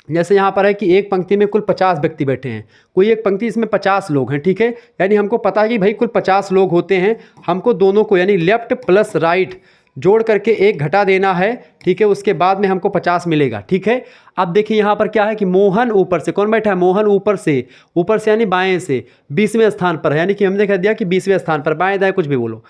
जैसे यहाँ पर है कि एक पंक्ति में कुल 50 व्यक्ति बैठे हैं, कोई एक पंक्ति इसमें 50 लोग हैं। ठीक है, यानी हमको पता है कि भाई कुल 50 लोग होते हैं, हमको दोनों को यानी लेफ्ट प्लस राइट जोड़ करके एक घटा देना है। ठीक है, उसके बाद में हमको 50 मिलेगा। ठीक है, अब देखिए यहाँ पर क्या है कि मोहन ऊपर से, कौन बैठा है, मोहन ऊपर से यानी बाएं से 20वें स्थान पर है, यानी कि हमने कह दिया कि 20वें स्थान पर, बाएं दाएं कुछ भी बोलो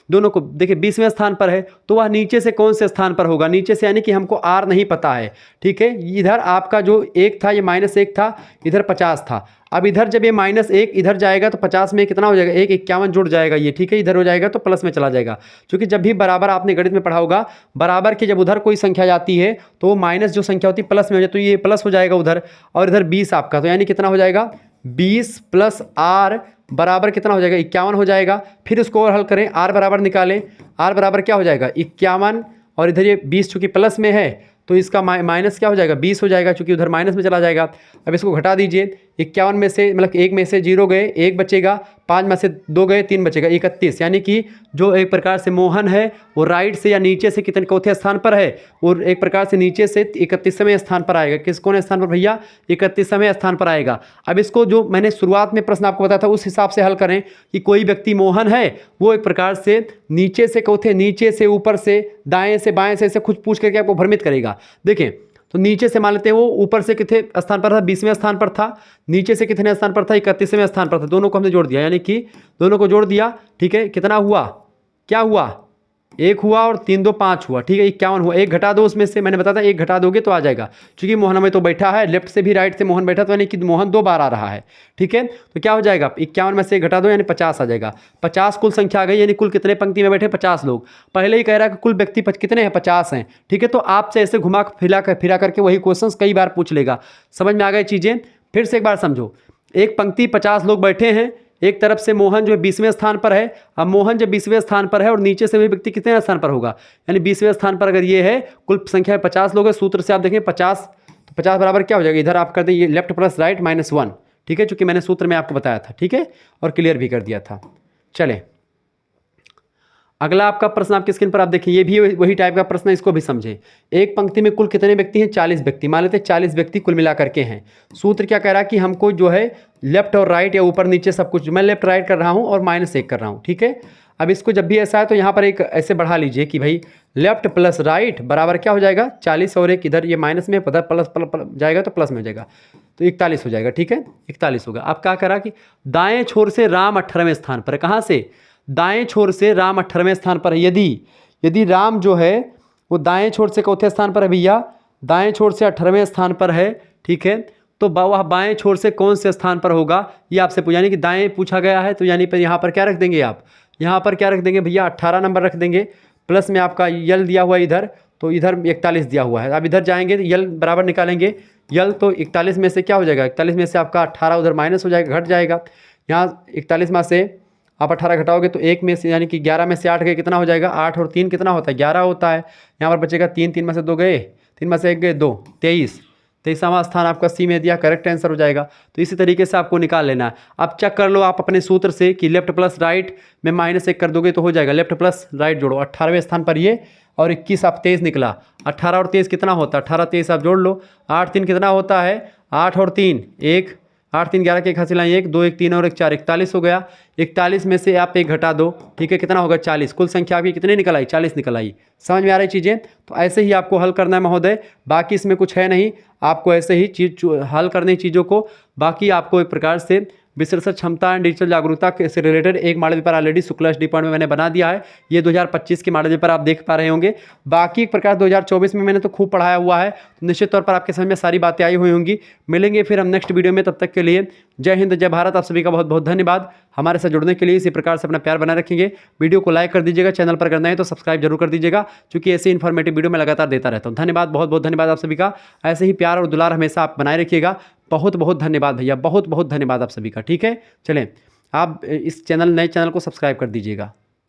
दोनों को। देखिए 20वें स्थान पर है तो वह नीचे से कौन से स्थान पर होगा, नीचे से यानी कि हमको आर नहीं पता है। ठीक है, इधर आपका जो 1 था ये -1 था, इधर 50 था। अब इधर जब ये -1 इधर जाएगा तो 50 में कितना हो जाएगा, 1 51 जुड़ जाएगा ये। ठीक है, इधर हो जाएगा तो प्लस में चला जाएगा, क्योंकि जब भी बराबर आपने गणित में पढ़ा होगा, बराबर की जब उधर कोई संख्या जाती है तो वो माइनस जो संख्या होती है प्लस में हो जाए, तो ये प्लस हो जाएगा उधर, और इधर 20 आपका, तो यानी कितना हो जाएगा 20 + आर बराबर कितना हो जाएगा 51 हो जाएगा। फिर इसको और हल करें, आर बराबर निकालें, आर बराबर क्या हो जाएगा 51, और इधर ये 20 चूँकि प्लस में है तो इसका माइनस क्या हो जाएगा 20 हो जाएगा, क्योंकि उधर माइनस में चला जाएगा। अब इसको घटा दीजिए, 51 में से मतलब 1 में से 0 गए 1 बचेगा, 5 में से 2 गए 3 बचेगा, 31। यानी कि जो एक प्रकार से मोहन है वो राइट से या नीचे से कितने चौथे स्थान पर है, और एक प्रकार से नीचे से 31वें स्थान पर आएगा। किस कौन स्थान पर भैया, 31वें स्थान पर आएगा। अब इसको जो मैंने शुरुआत में प्रश्न आपको बताया था उस हिसाब से हल करें कि कोई व्यक्ति मोहन है, वो एक प्रकार से नीचे से चौथे, नीचे से ऊपर से, दाएं से बाएं से, ऐसे कुछ पूछ करके आपको भ्रमित करेगा। देखें तो नीचे से मान लेते हैं वो ऊपर से कितने स्थान पर था, 20वें स्थान पर था, नीचे से कितने स्थान पर था, 31वें स्थान पर था। दोनों को हमने जोड़ दिया, यानी कि दोनों को जोड़ दिया। ठीक है, कितना हुआ, क्या हुआ, 1 हुआ और 3 2 5 हुआ। ठीक है, 51 हुआ। 1 घटा दो उसमें से, मैंने बताया था 1 घटा दोगे तो आ जाएगा, क्योंकि मोहन में तो बैठा है, लेफ्ट से भी राइट से मोहन बैठा, तो यानी कि मोहन 2 बार आ रहा है। ठीक है, तो क्या हो जाएगा 51 में से 1 घटा दो यानी 50 आ जाएगा। 50 कुल संख्या आ गई, यानी कुल कितने पंक्ति में बैठे 50 लोग। पहले ही कह रहा है कि कुल व्यक्ति कितने हैं 50 हैं। ठीक है, तो आपसे ऐसे घुमा फिरा करके वही क्वेश्चन कई बार पूछ लेगा। समझ में आ गई चीज़ें, फिर से एक बार समझो। एक पंक्ति 50 लोग बैठे हैं, एक तरफ से मोहन जो है 20वें स्थान पर है। अब मोहन जब 20वें स्थान पर है और नीचे से वही व्यक्ति कितने स्थान पर होगा, यानी 20वें स्थान पर अगर ये है, कुल संख्या 50 लोग है, सूत्र से आप देखें 50, तो 50 बराबर क्या हो जाएगा, इधर आप कर दें ये लेफ्ट प्लस राइट -1। ठीक है, चूंकि मैंने सूत्र में आपको बताया था। ठीक है, और क्लियर भी कर दिया था। चले अगला आपका प्रश्न आपकी स्क्रीन पर आप देखिए, ये भी वही टाइप का प्रश्न है, इसको भी समझें। एक पंक्ति में कुल कितने व्यक्ति हैं, 40 व्यक्ति। मान लेते हैं 40 व्यक्ति कुल मिला करके हैं। सूत्र क्या कह रहा है कि हमको जो है लेफ्ट और राइट या ऊपर नीचे सब कुछ, मैं लेफ्ट राइट कर रहा हूँ और -1 कर रहा हूँ। ठीक है, अब इसको जब भी ऐसा है तो यहाँ पर एक ऐसे बढ़ा लीजिए कि भाई लेफ्ट प्लस राइट बराबर क्या हो जाएगा 40, और एक इधर ये माइनस में उधर प्लस जाएगा तो प्लस में हो जाएगा, तो 41 हो जाएगा। ठीक है, 41 होगा। अब क्या करा कि दाएँ छोर से राम 18वें स्थान पर है। कहाँ से, दाएं छोर से राम 18वें स्थान पर है। यदि राम जो है वो दाएं छोर से चौथे स्थान पर है भैया, दाएं छोर से 18वें स्थान पर है। ठीक है, तो वह बाएं छोर से कौन से स्थान पर होगा ये आपसे यानी कि दाएं पूछा गया है, तो यानी पर यहाँ पर क्या रख देंगे आप, यहाँ पर क्या रख देंगे भैया 18 नंबर रख देंगे, प्लस में आपका यल दिया हुआ है इधर, तो इधर 41 दिया हुआ है। अब इधर जाएंगे तो यल बराबर निकालेंगे, यल तो 41 में से क्या हो जाएगा, 41 में से आपका 18 उधर माइनस हो जाएगा, घट जाएगा। यहाँ 41 में से आप 18 घटाओगे तो 1 में से यानी कि 11 में से 8 गए, कितना हो जाएगा 8 और 3 कितना होता है 11 होता है। यहाँ पर बचेगा 3, 3 में से 2 गए, 3 में से 1 गए 2, 23। 23वां स्थान आपका सी में दिया, करेक्ट आंसर हो जाएगा। तो इसी तरीके से आपको निकाल लेना है। अब चेक कर लो आप अपने सूत्र से कि लेफ्ट प्लस राइट में -1 कर दोगे तो हो जाएगा, लेफ्ट प्लस राइट जोड़ो 18वें स्थान पर ये, और 21 आप 23 निकला। 18 और 23 कितना होता है, 18 23 आप जोड़ लो, 8 3 कितना होता है 8 और 3 1, 8 3 11 के 1 हासिल 1 2 1 3 और 1 4, 41 हो गया। 41 में से आप 1 घटा दो, ठीक है, कितना होगा 40। कुल संख्या आपकी कितनी निकल आई 40 निकल आई। समझ में आ रही चीज़ें, तो ऐसे ही आपको हल करना है महोदय, बाकी इसमें कुछ है नहीं, आपको ऐसे ही चीज़ हल करनी चीज़ों को, बाकी आपको एक प्रकार से विश्लेषण क्षमता एंड डिजिटल जागरूकता से रिलेटेड एक model paper already Shukla study point में मैंने बना दिया है। ये 2025 के मॉडल पेपर आप देख पा रहे होंगे। बाकी एक प्रकार 2024 में मैंने तो खूब पढ़ाया हुआ है, तो निश्चित तौर पर आपके समझ में सारी बातें आई हुई होंगी। मिलेंगे फिर हम नेक्स्ट वीडियो में, तब तक के लिए जय हिंद जय भारत। आप सभी का बहुत बहुत धन्यवाद हमारे साथ जुड़ने के लिए। इसी प्रकार से अपना प्यार बनाए रखेंगे। वीडियो को लाइक कर दीजिएगा, चैनल पर करना है तो सब्सक्राइब जरूर कर दीजिएगा, क्योंकि ऐसे इन्फॉर्मेटिव वीडियो मैं लगातार देता रहता हूँ। धन्यवाद, बहुत बहुत धन्यवाद आप सभी का। ऐसे ही प्यार और दुलार हमेशा आप बनाए रखिएगा। बहुत बहुत धन्यवाद भैया, बहुत बहुत धन्यवाद आप सभी का। ठीक है, चलें आप इस नए चैनल को सब्सक्राइब कर दीजिएगा।